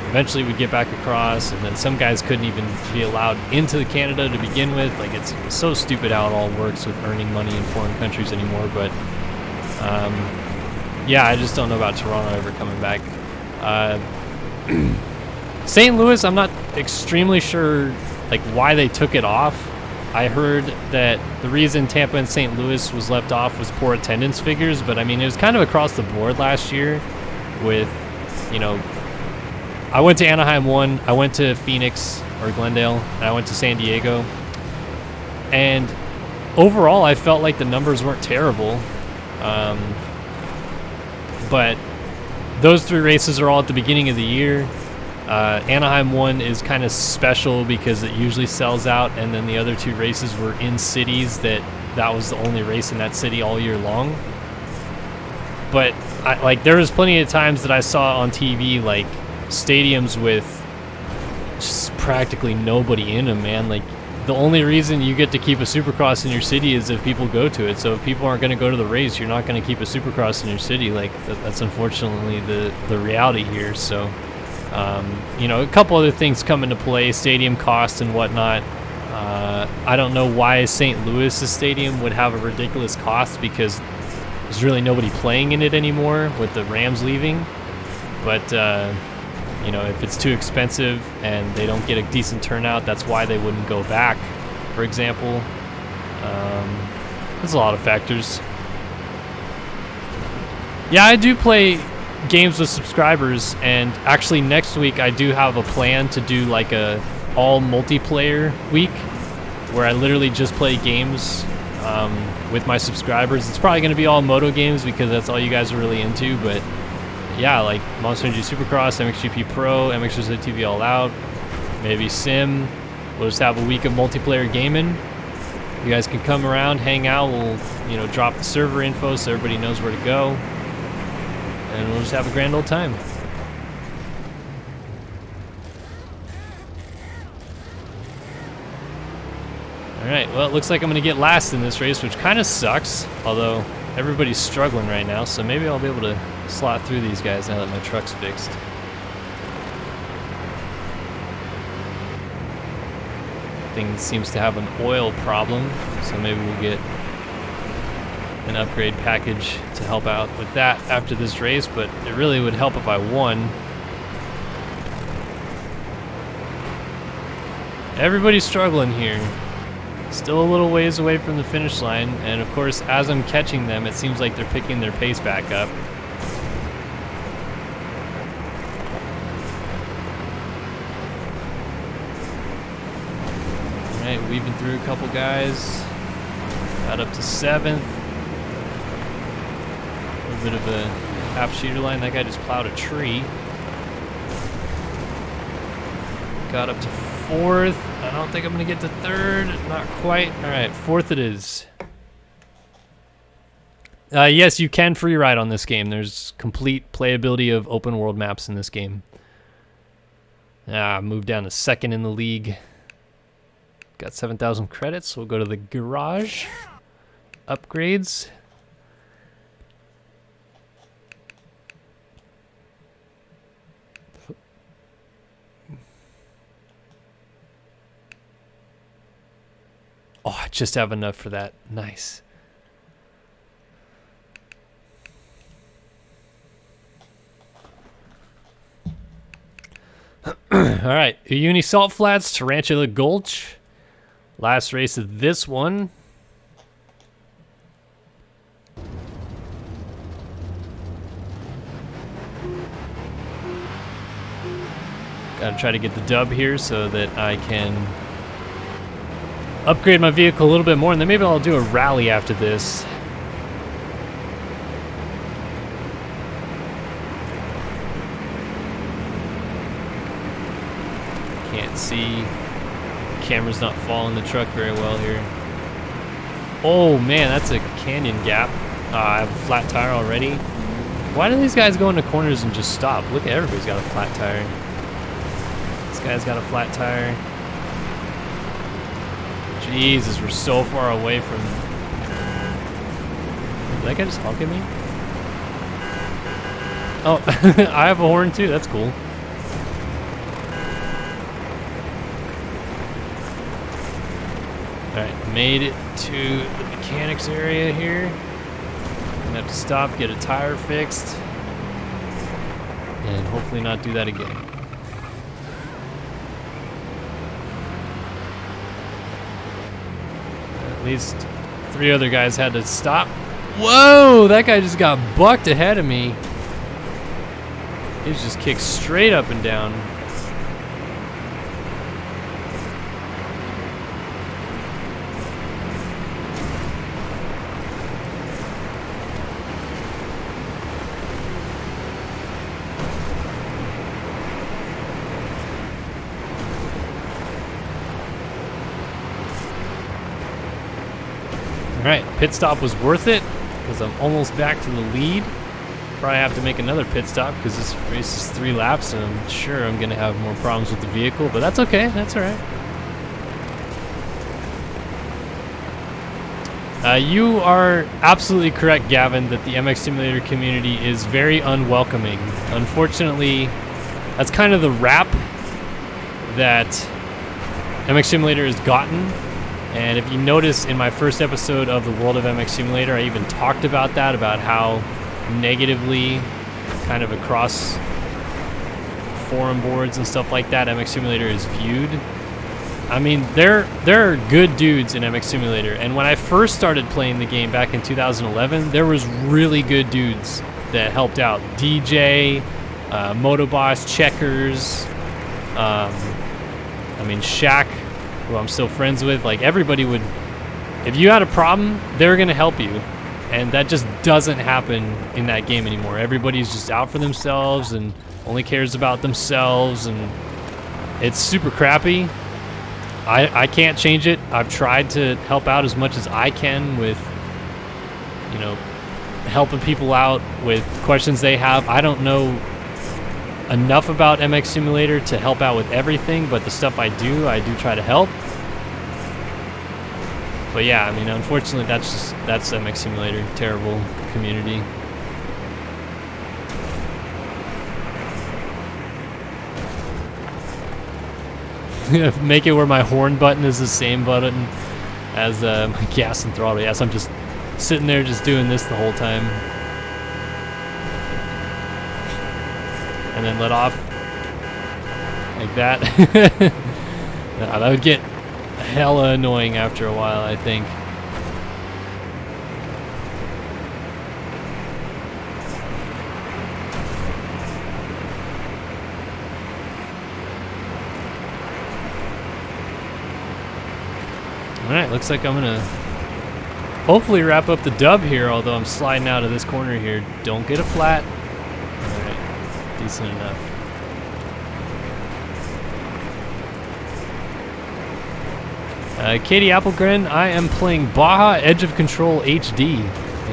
eventually we'd get back across, and then some guys couldn't even be allowed into Canada to begin with. Like, it's so stupid how it all works with earning money in foreign countries anymore. But yeah, I just don't know about Toronto ever coming back. St. Louis, I'm not extremely sure like why they took it off. I heard that the reason Tampa and St. Louis was left off was poor attendance figures, but I mean, it was kind of across the board last year with, you know, I went to Anaheim 1, I went to Phoenix or Glendale, and I went to San Diego. And overall, I felt like the numbers weren't terrible. But those 3 races are all at the beginning of the year. Anaheim 1 is kind of special because it usually sells out, and then the other 2 races were in cities that was the only race in that city all year long. But like, there was plenty of times that I saw on TV like stadiums with just practically nobody in them, man. Like, the only reason you get to keep a Supercross in your city is if people go to it. So if people aren't going to go to the race, you're not going to keep a Supercross in your city. Like, that's unfortunately the reality here. So you know, a couple other things come into play, stadium cost and whatnot. I don't know why St. Louis' stadium would have a ridiculous cost, because there's really nobody playing in it anymore with the Rams leaving. But you know, if it's too expensive and they don't get a decent turnout, that's why they wouldn't go back, for example. There's a lot of factors. Yeah, I do play games with subscribers, and actually next week I do have a plan to do like a all multiplayer week where I literally just play games with my subscribers. It's probably going to be all moto games because that's all you guys are really into, but yeah, like Monster Energy Supercross, MXGP Pro, MXGP TV All Out, maybe Sim. We'll just have a week of multiplayer gaming. You guys can come around, hang out. We'll, you know, drop the server info so everybody knows where to go, and we'll just have a grand old time. Alright, well, it looks like I'm going to get last in this race, which kind of sucks, although everybody's struggling right now, so maybe I'll be able to slot through these guys now that my truck's fixed. Thing seems to have an oil problem, so maybe we'll get an upgrade package to help out with that after this race, but it really would help if I won. Everybody's struggling here. Still a little ways away from the finish line, and of course, as I'm catching them, it seems like they're picking their pace back up. Alright, weaving through a couple guys. Got up to 7th. A little bit of a half-sheeter line. That guy just plowed a tree. Got up to 4th. I don't think I'm going to get to 3rd. Not quite. Alright, 4th it is. Yes, you can free ride on this game. There's complete playability of open world maps in this game. Moved down to 2nd in the league. Got 7,000 credits. We'll go to the garage. Upgrades. Oh, I just have enough for that. Nice. All right, Uyuni Salt Flats, Tarantula Gulch. Last race of this one. Gotta try to get the dub here so that I can upgrade my vehicle a little bit more, and then maybe I'll do a rally after this. Can't see. The camera's not following the truck very well here. Oh man, that's a canyon gap. I have a flat tire already. Why do these guys go into corners and just stop? Look at everybody's got a flat tire. This guy's got a flat tire. Jesus, we're so far away from... Did that guy just honk at me? Oh, I have a horn too, that's cool. Alright, made it to the mechanics area here. I'm gonna have to stop, get a tire fixed, and hopefully not do that again. At least 3 other guys had to stop. Whoa, that guy just got bucked ahead of me. He just kicked straight up and down. Alright, pit stop was worth it because I'm almost back to the lead. Probably have to make another pit stop because this race is 3 laps and I'm sure I'm going to have more problems with the vehicle, but that's okay, that's alright. You are absolutely correct, Gavin, that the MX Simulator community is very unwelcoming. Unfortunately, that's kind of the rap that MX Simulator has gotten. And if you notice in my first episode of the World of MX Simulator, I even talked about that, about how negatively kind of across forum boards and stuff like that MX Simulator is viewed. I mean, there are good dudes in MX Simulator, and when I first started playing the game back in 2011, there was really good dudes that helped out. DJ, Motoboss, Checkers, I mean Shaq, who I'm still friends with. Like, everybody would, if you had a problem, they were gonna help you, and that just doesn't happen in that game anymore. Everybody's just out for themselves and only cares about themselves, and it's super crappy. I can't change it. I've tried to help out as much as I can with, you know, helping people out with questions they have. I don't know enough about MX Simulator to help out with everything, but the stuff I do try to help. But yeah, I mean, unfortunately, that's MX Simulator. Terrible community. Make it where my horn button is the same button as my gas and throttle. Yes, I'm just sitting there just doing this the whole time. And then let off like that. That would get hella annoying after a while, I think. Alright, looks like I'm gonna hopefully wrap up the dub here, although I'm sliding out of this corner here. Don't get a flat. Alright, decent enough. Katie Applegren, I am playing Baja Edge of Control HD,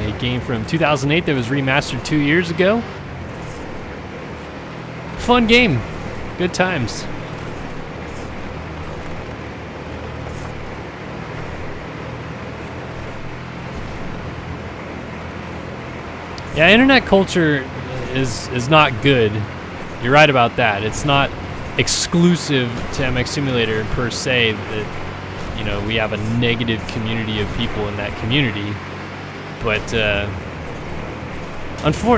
a game from 2008 that was remastered 2 years ago. Fun game. Good times. Yeah, internet culture is not good. You're right about that. It's not exclusive to MX Simulator per se that, you know, we have a negative community of people in that community. But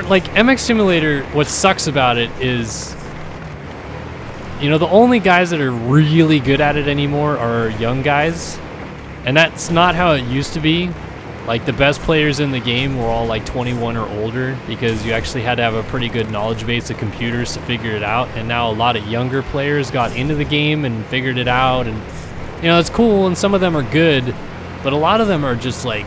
like MX Simulator, what sucks about it is, you know, the only guys that are really good at it anymore are young guys. And that's not how it used to be. Like, the best players in the game were all like 21 or older, because you actually had to have a pretty good knowledge base of computers to figure it out. And now a lot of younger players got into the game and figured it out. And, you know, it's cool, and some of them are good, but a lot of them are just like,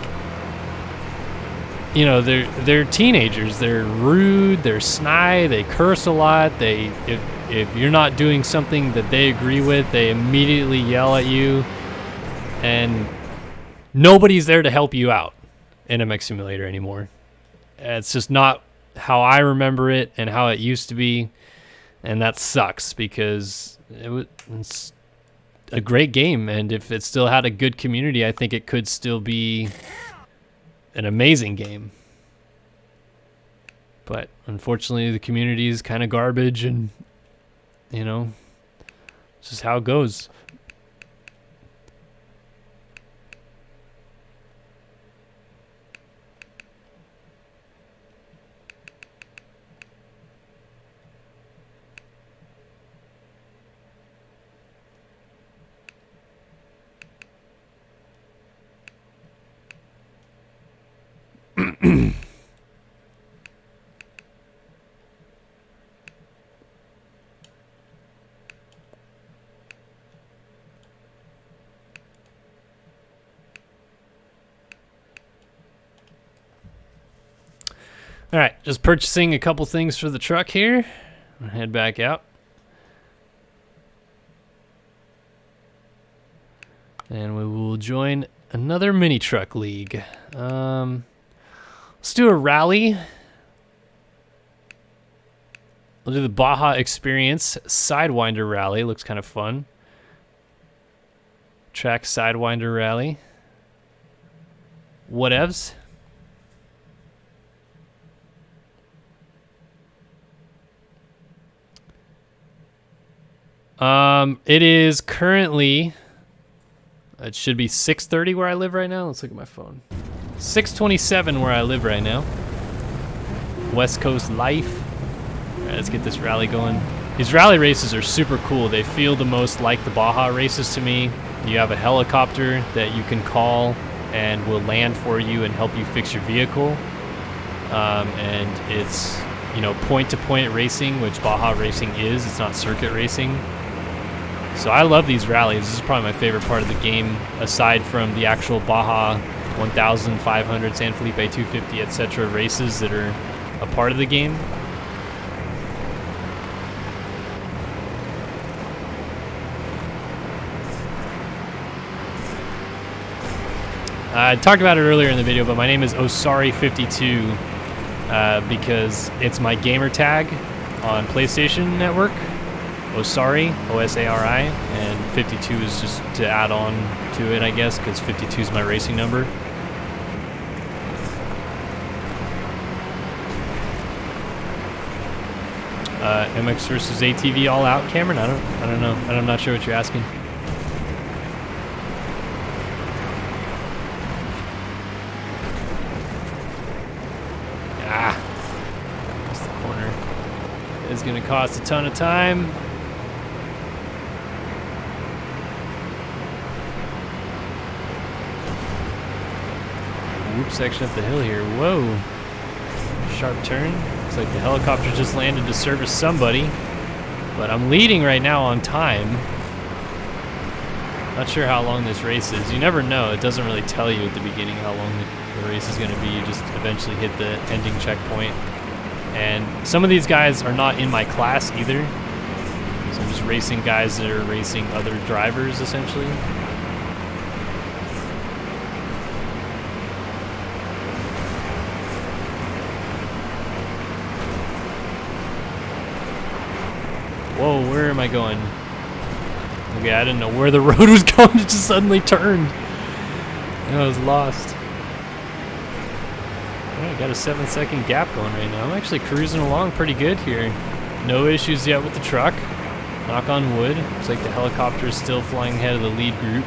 you know, they're teenagers. They're rude, they're snide, they curse a lot. If you're not doing something that they agree with, they immediately yell at you. And nobody's there to help you out in MX Simulator anymore. It's just not how I remember it and how it used to be. And that sucks, because it's a great game. And if it still had a good community, I think it could still be an amazing game. But unfortunately, the community is kind of garbage, and, you know, it's just how it goes. All right, just purchasing a couple things for the truck here. I'll head back out. And we will join another mini truck league. Let's do a rally. We'll do the Baja Experience Sidewinder Rally. Looks kind of fun. Track Sidewinder Rally. Whatevs. It is currently, it should be 6:30 where I live right now. Let's look at my phone. 6:27 where I live right now. West Coast life. All right, let's get this rally going. These rally races are super cool. They feel the most like the Baja races to me. You have a helicopter that you can call and will land for you and help you fix your vehicle. And it's, you know, point-to-point racing, which Baja racing is. It's not circuit racing. So I love these rallies. This is probably my favorite part of the game, aside from the actual Baja 1500, San Felipe 250, etc. races that are a part of the game. I talked about it earlier in the video, but my name is Osari52 because it's my gamer tag on PlayStation Network. Osari, O-S-A-R-I, and 52 is just to add on to it, I guess, because 52 is my racing number. MX versus ATV all out, Cameron? I don't know. I'm not sure what you're asking. That's the corner. It's gonna cost a ton of time. Whoop section up the hill here. Whoa. Sharp turn. Looks like the helicopter just landed to service somebody. But I'm leading right now on time. Not sure how long this race is. You never know. It doesn't really tell you at the beginning how long the race is going to be. You just eventually hit the ending checkpoint. And some of these guys are not in my class either. So I'm just racing guys that are racing other drivers, essentially. Whoa, where am I going? Okay, I didn't know where the road was going. It just suddenly turned. And I was lost. Alright, got a 7-second gap going right now. I'm actually cruising along pretty good here. No issues yet with the truck. Knock on wood. Looks like the helicopter is still flying ahead of the lead group.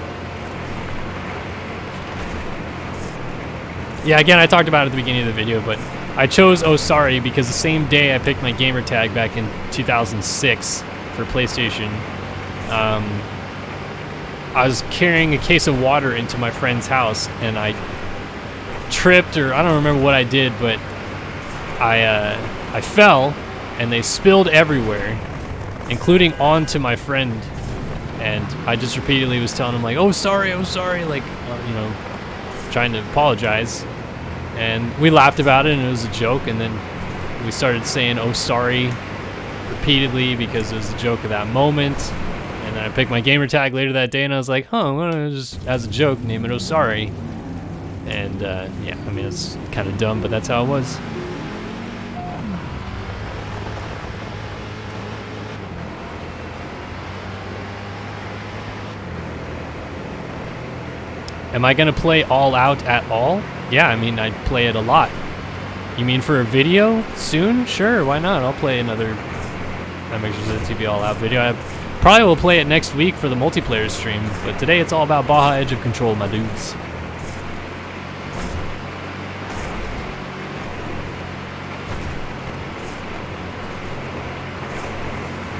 Yeah, again, I talked about it at the beginning of the video, but I chose Osari because the same day I picked my gamer tag back in 2006 for PlayStation. I was carrying a case of water into my friend's house, and I tripped, or I don't remember what I did, but I fell, and they spilled everywhere, including onto my friend. And I just repeatedly was telling him, like, oh sorry, like, you know, trying to apologize. And we laughed about it, and it was a joke. And then we started saying oh sorry repeatedly because it was a joke of that moment. And then I picked my gamer tag later that day, and I was like, huh, I'm gonna just, as a joke, name it oh sorry. And yeah, I mean, it's kind of dumb, but that's how it was. Am I gonna play All Out at all? Yeah, I mean, I'd play it a lot. You mean for a video soon? Sure, why not? I'll play another MXRZTV All Out video. I probably will play it next week for the multiplayer stream, but today it's all about Baja Edge of Control, my dudes.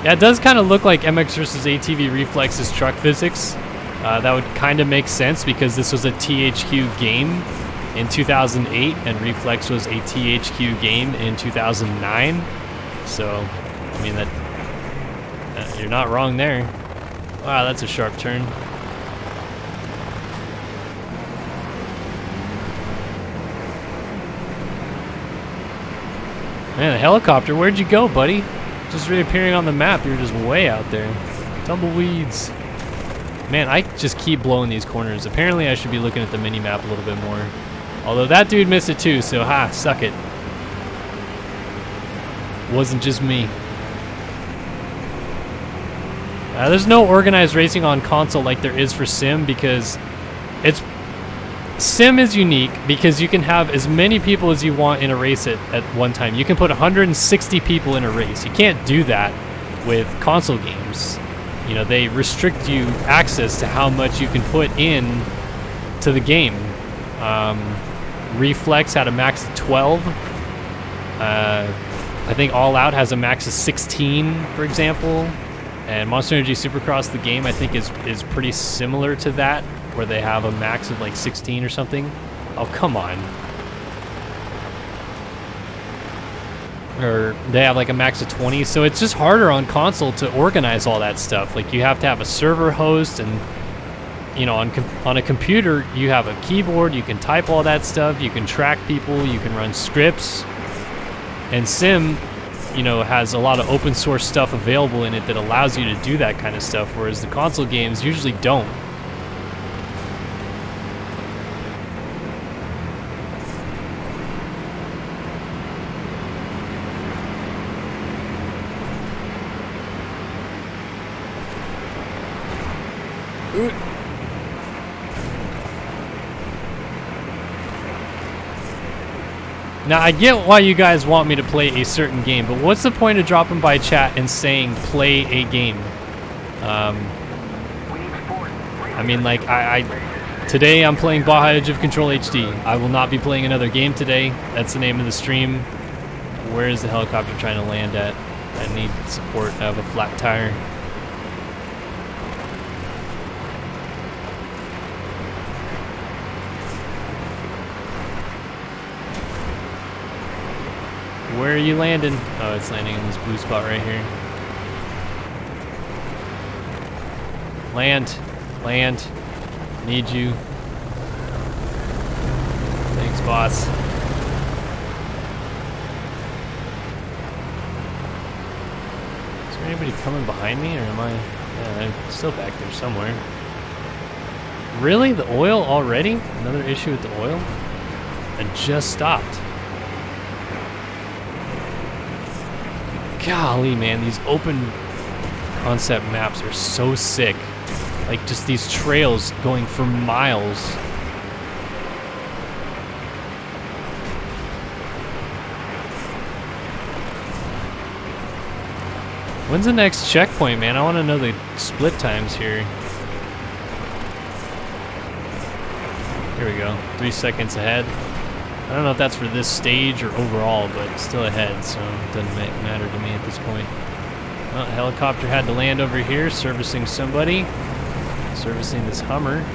Yeah, it does kind of look like MX vs. ATV Reflex's truck physics. That would kind of make sense because this was a THQ game in 2008 and Reflex was a THQ game in 2009. So, I mean, that you're not wrong there. Wow, that's a sharp turn. Man, the helicopter, where'd you go, buddy? Just reappearing on the map, you're just way out there. Tumbleweeds. Man, I just keep blowing these corners. Apparently I should be looking at the mini-map a little bit more. Although that dude missed it too, so ha, suck it. Wasn't just me. There's no organized racing on console like there is for Sim because Sim is unique because you can have as many people as you want in a race at one time. You can put 160 people in a race. You can't do that with console games. You know, they restrict you access to how much you can put in to the game. Reflex had a max of 12. I think All Out has a max of 16, for example. And Monster Energy Supercross, the game, I think is pretty similar to that, where they have a max of like 16 or something. Oh, come on. Or they have like a max of 20, so it's just harder on console to organize all that stuff. Like, you have to have a server host, and you know, on a computer you have a keyboard, you can type all that stuff, you can track people, you can run scripts. And Sim, you know, has a lot of open source stuff available in it that allows you to do that kind of stuff, whereas the console games usually don't. Now, I get why you guys want me to play a certain game, but what's the point of dropping by chat and saying play a game? I mean, like, today I'm playing Baja Edge of Control HD. I will not be playing another game today. That's the name of the stream. Where is the helicopter trying to land at? I need support. I have a flat tire. Where are you landing? Oh, it's landing in this blue spot right here. Land. Land. Need you. Thanks, boss. Is there anybody coming behind me, or am I? Yeah, I'm still back there somewhere. Really? The oil already? Another issue with the oil? I just stopped. Golly, man, these open concept maps are so sick. Like, just these trails going for miles. When's the next checkpoint, man? I want to know the split times here. Here we go, 3 seconds ahead. I don't know if that's for this stage or overall, but it's still ahead, so it doesn't matter to me at this point. Well, the helicopter had to land over here, servicing somebody. Servicing this Hummer.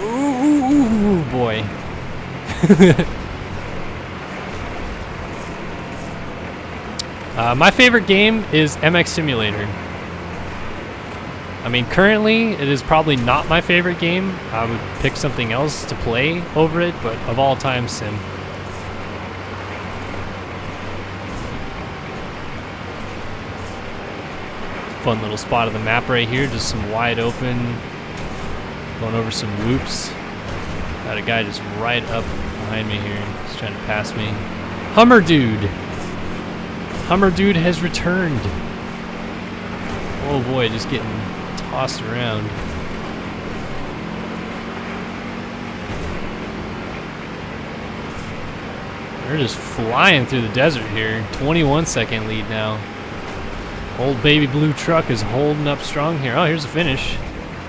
Ooh, boy. My favorite game is MX Simulator. I mean, currently, it is probably not my favorite game. I would pick something else to play over it, but of all time, Sim. Fun little spot of the map right here, just some wide open, going over some whoops. Got a guy just right up behind me here, just trying to pass me. Hummer Dude! Hummer Dude has returned. Oh boy, just getting tossed around. They're just flying through the desert here. 21-second lead now. Old baby blue truck is holding up strong here. Oh, here's the finish.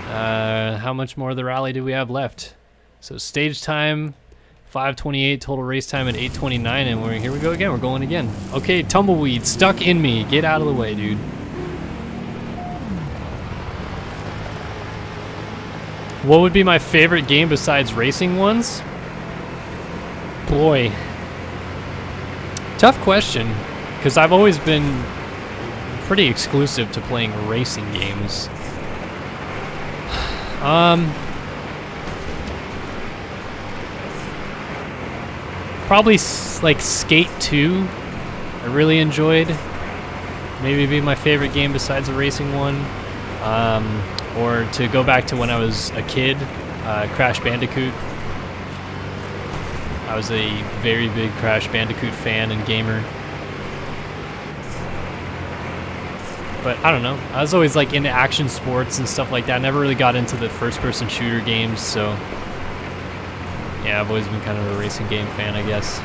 How much more of the rally do we have left? So stage time, 5:28, total race time at 8:29, and here we go again. We're going again. Okay, tumbleweed stuck in me. Get out of the way, dude. What would be my favorite game besides racing ones? Boy. Tough question, because I've always been pretty exclusive to playing racing games. Probably like Skate 2, I really enjoyed. Maybe be my favorite game besides the racing one. Or to go back to when I was a kid, Crash Bandicoot. I was a very big Crash Bandicoot fan and gamer. But I don't know, I was always like into action sports and stuff like that. I never really got into the first-person shooter games, so yeah, I've always been kind of a racing game fan, I guess.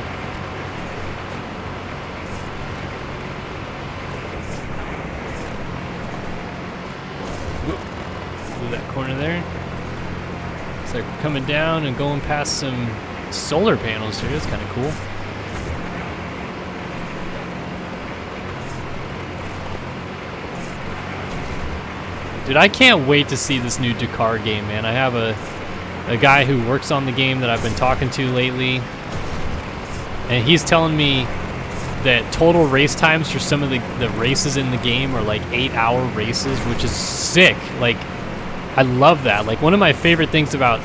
Through that corner there. Looks like we're coming down and going past some solar panels here. That's kind of cool. Dude, I can't wait to see this new Dakar game, man. I have a guy who works on the game that I've been talking to lately, and he's telling me that total race times for some of the races in the game are like 8-hour races, which is sick. Like, I love that. Like, one of my favorite things about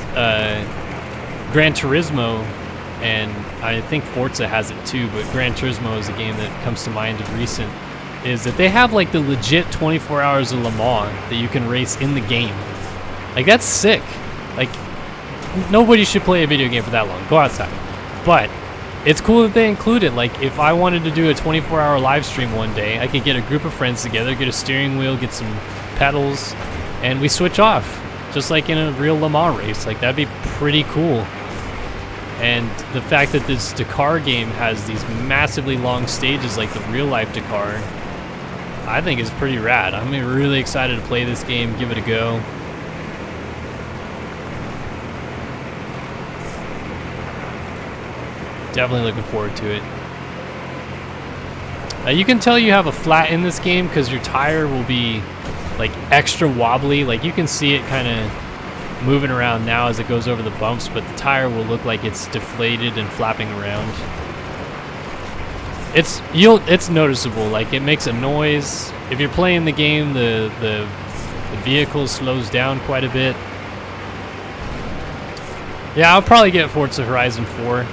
Gran Turismo, and I think Forza has it too, but Gran Turismo is a game that comes to mind of recent, is that they have like the legit 24 hours of Le Mans that you can race in the game. Like, that's sick. Like, nobody should play a video game for that long. Go outside. But it's cool that they include it. Like, if I wanted to do a 24-hour live stream one day, I could get a group of friends together, get a steering wheel, get some pedals, and we switch off, just like in a real Le Mans race. Like, that'd be pretty cool. And the fact that this Dakar game has these massively long stages like the real-life Dakar, I think is pretty rad. I'm really excited to play this game, give it a go. Definitely looking forward to it. You can tell you have a flat in this game because your tire will be like extra wobbly. Like, you can see it kind of moving around now as it goes over the bumps, but the tire will look like it's deflated and flapping around. It's noticeable. Like, it makes a noise. If you're playing the game, the vehicle slows down quite a bit. Yeah, I'll probably get Forza Horizon 4.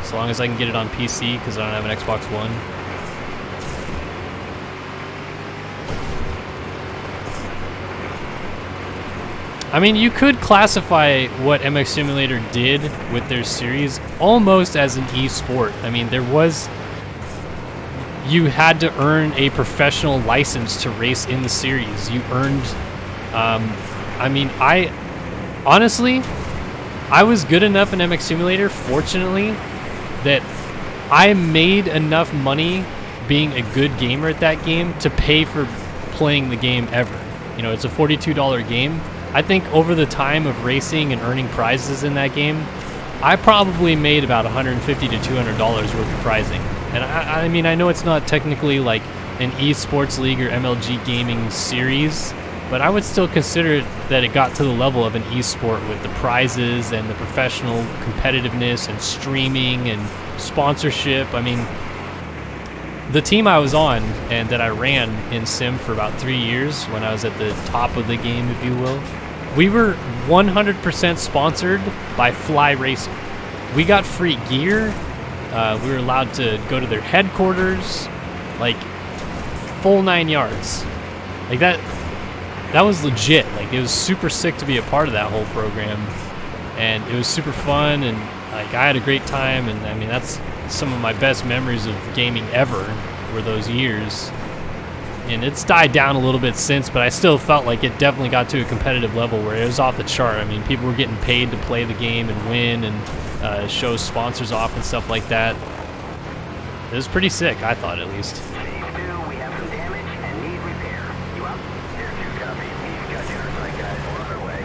As long as I can get it on PC, because I don't have an Xbox One. I mean, you could classify what MX Simulator did with their series almost as an e-sport. I mean, you had to earn a professional license to race in the series. You earned, I mean, honestly, I was good enough in MX Simulator, fortunately, that I made enough money being a good gamer at that game to pay for playing the game ever. You know, it's a $42 game. I think over the time of racing and earning prizes in that game, I probably made about $150 to $200 worth of prizing. And I mean, I know it's not technically like an esports league or MLG gaming series, but I would still consider that it got to the level of an esport with the prizes and the professional competitiveness and streaming and sponsorship. I mean, the team I was on and that I ran in Sim for about 3 years when I was at the top of the game, if you will, we were 100% sponsored by Fly Racing. We got free gear. We were allowed to go to their headquarters, like full 9 yards. Like that was legit. Like, it was super sick to be a part of that whole program, and it was super fun, and like I had a great time. And I mean, that's some of my best memories of gaming ever were those years. And it's died down a little bit since, but I still felt like it definitely got to a competitive level where it was off the chart. I mean, people were getting paid to play the game and win and show sponsors off and stuff like that. It was pretty sick, I thought, at least. We have some damage and need repair. You up? Here, 2 copy. We've got you. Right, guys. We're on our way.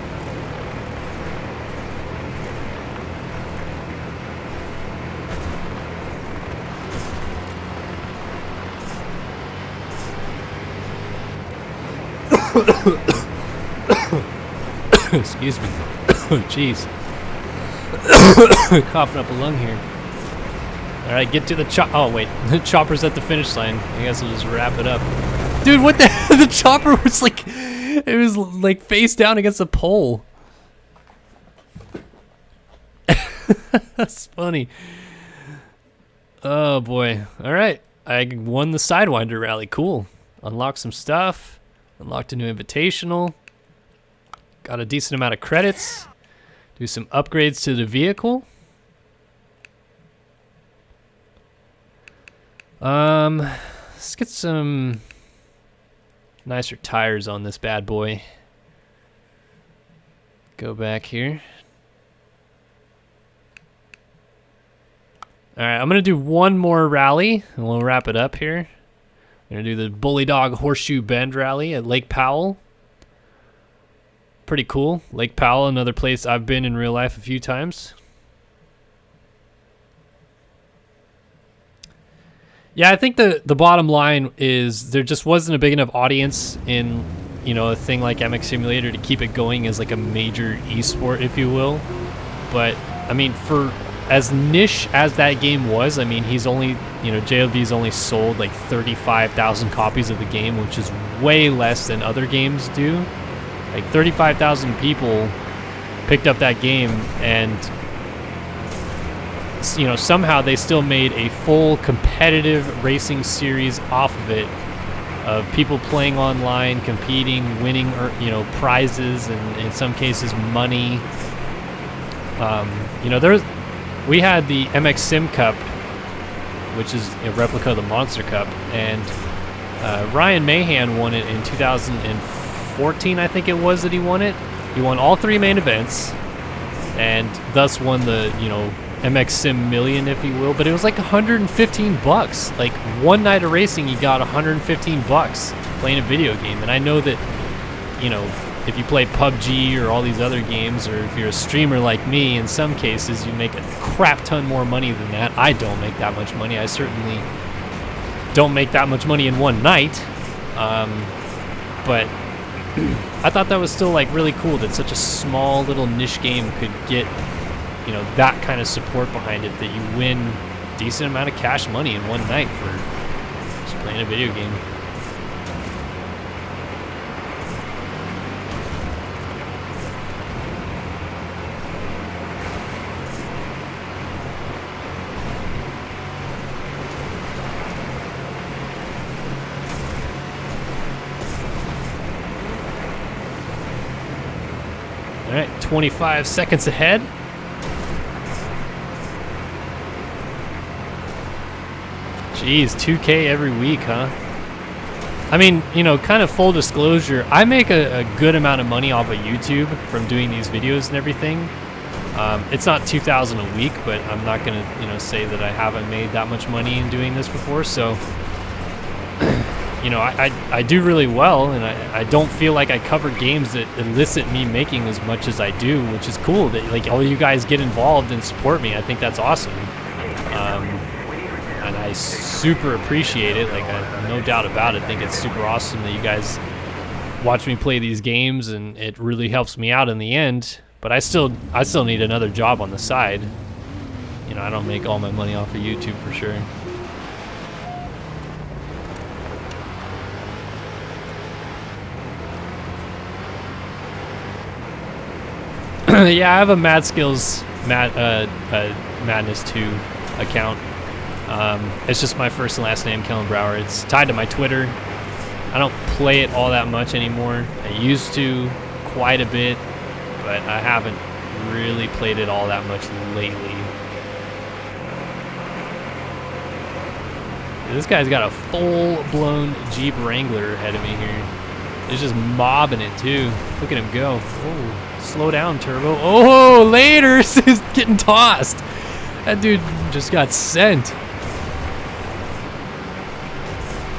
Excuse me. Jeez. Coughing up a lung here. Alright, get to the oh, wait. The chopper's at the finish line. I guess I'll just wrap it up. Dude, what the hell? The chopper was like... It was like face down against a pole. That's funny. Oh, boy. Alright. I won the Sidewinder rally. Cool. Unlocked some stuff. Unlocked a new invitational. Got a decent amount of credits. Do some upgrades to the vehicle. Let's get some nicer tires on this bad boy. Go back here. Alright, I'm going to do one more rally, and we'll wrap it up here. I'm going to do the Bully Dog Horseshoe Bend rally at Lake Powell. Pretty cool. Lake Powell, another place I've been in real life a few times. Yeah, I think the bottom line is there just wasn't a big enough audience in, you know, a thing like MX Simulator to keep it going as like a major esport, if you will. But, I mean, for as niche as that game was, I mean, he's only, you know, JLV's only sold like 35,000 copies of the game, which is way less than other games do. Like 35,000 people picked up that game, and you know, somehow they still made a full competitive racing series off of it, of people playing online, competing, winning, you know, prizes, and in some cases money. You know, we had the MX Sim Cup, which is a replica of the Monster Cup, and Ryan Mahan won it in 2014, I think it was that he won it. He won all 3 main events, and thus won the, you know, MX Sim Million, if you will. But it was like $115. Like, one night of racing, you got $115 playing a video game. And I know that, you know, if you play PUBG or all these other games, or if you're a streamer like me, in some cases you make a crap ton more money than that. I don't make that much money. I certainly don't make that much money in one night. But I thought that was still like really cool that such a small little niche game could get, you know, that kind of support behind it, that you win a decent amount of cash money in one night for just playing a video game. All right, 25 seconds ahead. Jeez, 2K every week, huh? I mean, you know, kind of full disclosure, I make a good amount of money off of YouTube from doing these videos and everything. It's not 2,000 a week, but I'm not gonna, you know, say that I haven't made that much money in doing this before. So you know, I do really well, and I don't feel like I cover games that elicit me making as much as I do, which is cool that like all you guys get involved and support me. I think that's awesome, and I super appreciate it. Like, no doubt about it. I think it's super awesome that you guys watch me play these games, and it really helps me out in the end. But I still need another job on the side. You know, I don't make all my money off of YouTube for sure. Yeah, I have a Mad Skills Madness 2 account. It's just my first and last name, Kellen Brower. It's tied to my Twitter. I don't play it all that much anymore. I used to quite a bit, but I haven't really played it all that much lately. This guy's got a full-blown Jeep Wrangler ahead of me here. He's just mobbing it too. Look at him go. Oh, slow down, Turbo. Oh, later! He's getting tossed. That dude just got sent.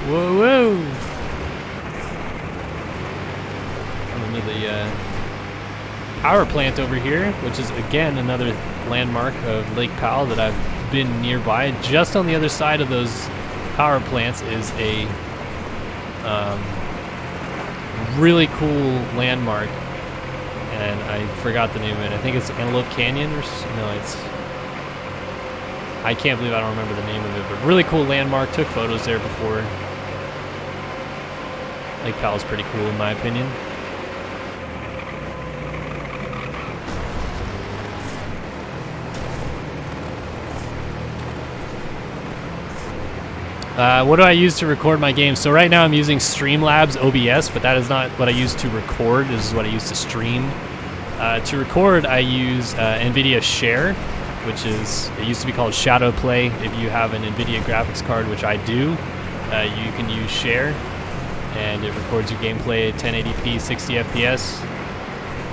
Whoa, whoa. Coming to the power plant over here, which is again another landmark of Lake Powell that I've been nearby. Just on the other side of those power plants is a really cool landmark, and I forgot the name of it. I think it's Antelope Canyon, or no, it's, I can't believe I don't remember the name of it, but really cool landmark. Took photos there before. Lake Powell's pretty cool in my opinion. What do I use to record my games? So right now I'm using Streamlabs OBS, but that is not what I use to record. This is what I use to stream. To record, I use NVIDIA Share, which is, it used to be called Shadow Play. If you have an NVIDIA graphics card, which I do, you can use Share, and it records your gameplay at 1080p, 60 FPS,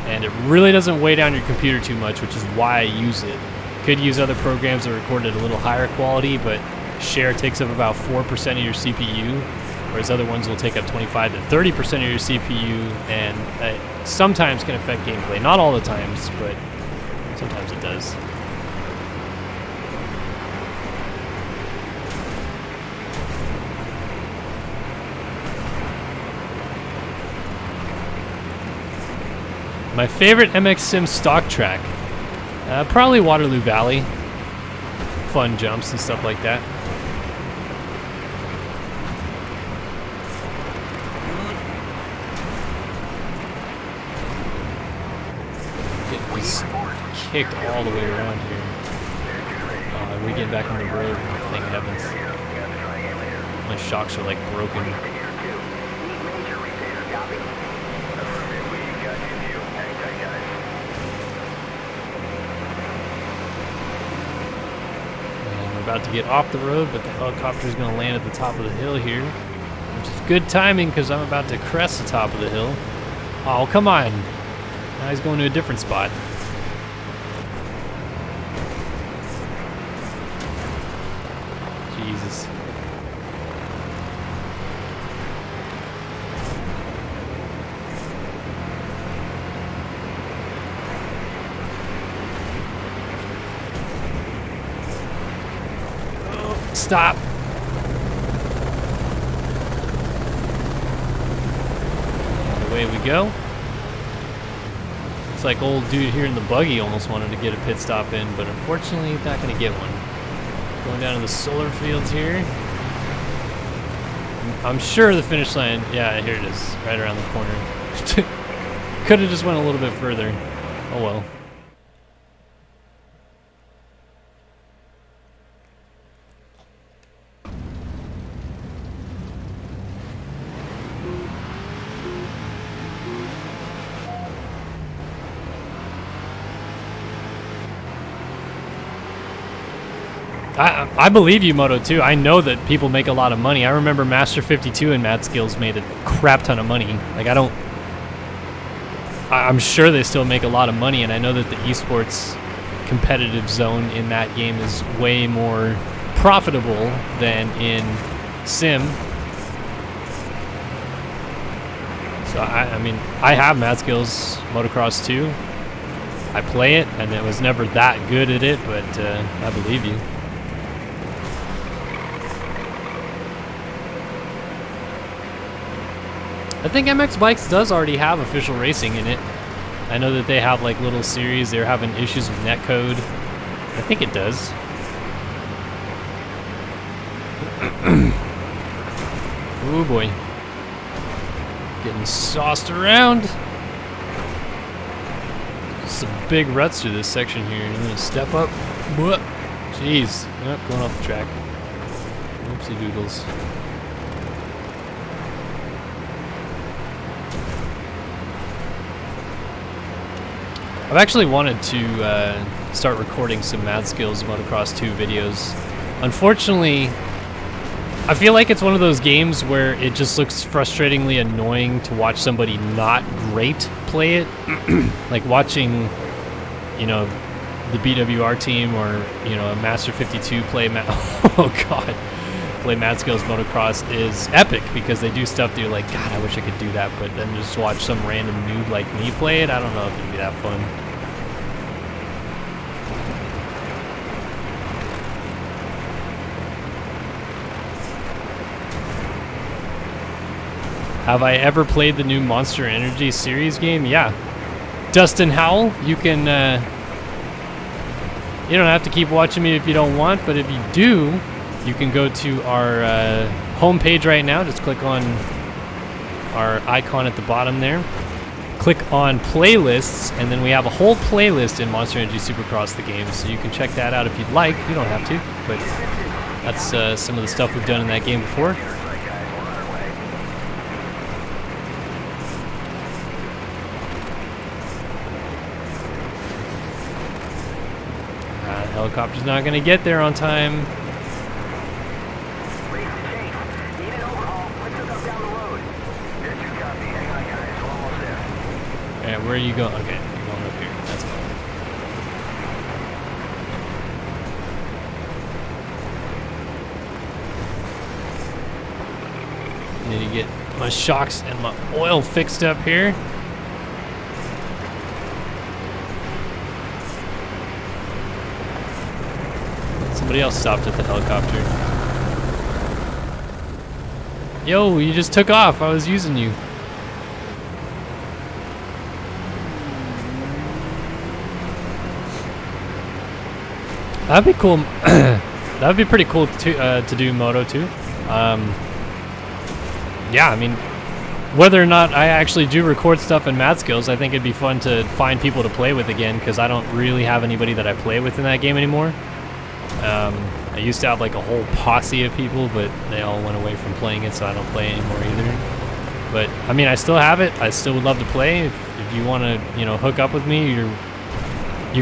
and it really doesn't weigh down your computer too much, which is why I use it. Could use other programs that record at a little higher quality, but Share takes up about 4% of your CPU, whereas other ones will take up 25 to 30% of your CPU, and sometimes can affect gameplay. Not all the times, but sometimes it does. My favorite MX Sim stock track? Probably Waterloo Valley. Fun jumps and stuff like that. Kicked all the way around here. We're getting back on the road, thank heavens. My shocks are like broken. And we're about to get off the road, but the helicopter is going to land at the top of the hill here, which is good timing because I'm about to crest the top of the hill. Oh, come on. Now he's going to a different spot. Jesus. Oh, stop. And away we go. Looks like old dude here in the buggy almost wanted to get a pit stop in, but unfortunately he's not going to get one. Going down to the solar fields here. I'm sure the finish line, yeah, here it is, right around the corner. Could have just went a little bit further. Oh well. I believe you, Moto, too. I know that people make a lot of money. I remember Master 52 and Mad Skills made a crap ton of money. Like, I'm sure they still make a lot of money, and I know that the esports competitive zone in that game is way more profitable than in Sim. So I mean, I have Mad Skills Motocross 2. I play it, and it was never that good at it, but I believe you. I think MX Bikes does already have official racing in it. I know that they have like little series. They're having issues with netcode. I think it does. Oh boy. Getting sauced around. Some big ruts through this section here. I'm gonna step up. Whoop. Jeez. Oh, going off the track. Oopsie doodles. I've actually wanted to start recording some Mad Skills Motocross 2 videos. Unfortunately, I feel like it's one of those games where it just looks frustratingly annoying to watch somebody not great play it. Like watching, you know, the BWR team or, you know, a Master 52 play play Mad Skills Motocross is epic because they do stuff that you're like, God, I wish I could do that, but then just watch some random noob like me play it, I don't know if it'd be that fun. Have I ever played the new Monster Energy series game? Yeah. Dustin Howell, you can, you don't have to keep watching me if you don't want, but if you do, you can go to our homepage right now. Just click on our icon at the bottom there. Click on playlists, and then we have a whole playlist in Monster Energy Supercross the game, so you can check that out if you'd like. You don't have to, but that's some of the stuff we've done in that game before. Helicopter's not going to get there on time. Alright, where are you going? Okay, you're going up here. That's fine. Need to get my shocks and my oil fixed up here. Somebody else stopped at the helicopter. Yo, you just took off. I was using you. That'd be cool. That'd be pretty cool to do Moto too. Yeah, I mean, whether or not I actually do record stuff in Mad Skills, I think it'd be fun to find people to play with again because I don't really have anybody that I play with in that game anymore. I used to have like a whole posse of people, but they all went away from playing it, so I don't play anymore either. But I mean, I still have it. I still would love to play. If you want to, you know, hook up with me, you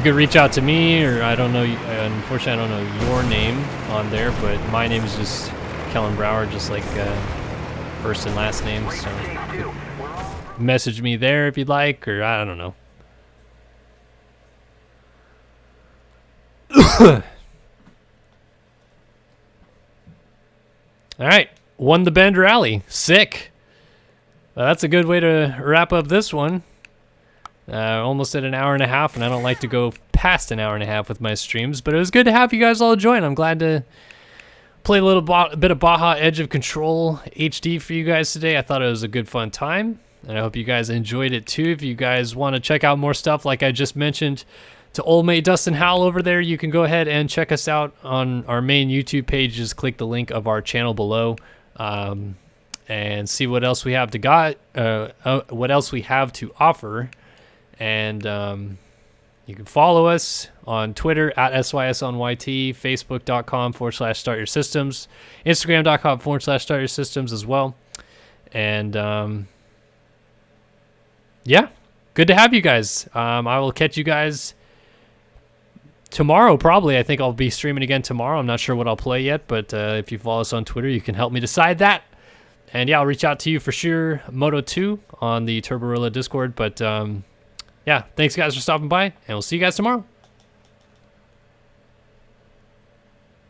could reach out to me, or I don't know. Unfortunately, I don't know your name on there, but my name is just Kellen Brower, just like first and last name. So you could message me there if you'd like, or I don't know. All right, won the Bend Rally. Sick. Well, that's a good way to wrap up this one. Almost at an hour and a half, and I don't like to go past an hour and a half with my streams, but it was good to have you guys all join. I'm glad to play a little bit of Baja Edge of Control HD for you guys today. I thought it was a good fun time, and I hope you guys enjoyed it too. If you guys want to check out more stuff like I just mentioned to old mate Dustin Howell over there, you can go ahead and check us out on our main YouTube page. Just click the link of our channel below and see what else we have what else we have to offer. And you can follow us on Twitter at SYSOnYT, Facebook.com/StartYourSystems, Instagram.com/StartYourSystems as well. And yeah, good to have you guys. I will catch you guys tomorrow, probably. I think I'll be streaming again tomorrow. I'm not sure what I'll play yet, but if you follow us on Twitter, you can help me decide that. And yeah, I'll reach out to you for sure, Moto 2 on the Turborilla Discord. But yeah, thanks guys for stopping by, and we'll see you guys tomorrow.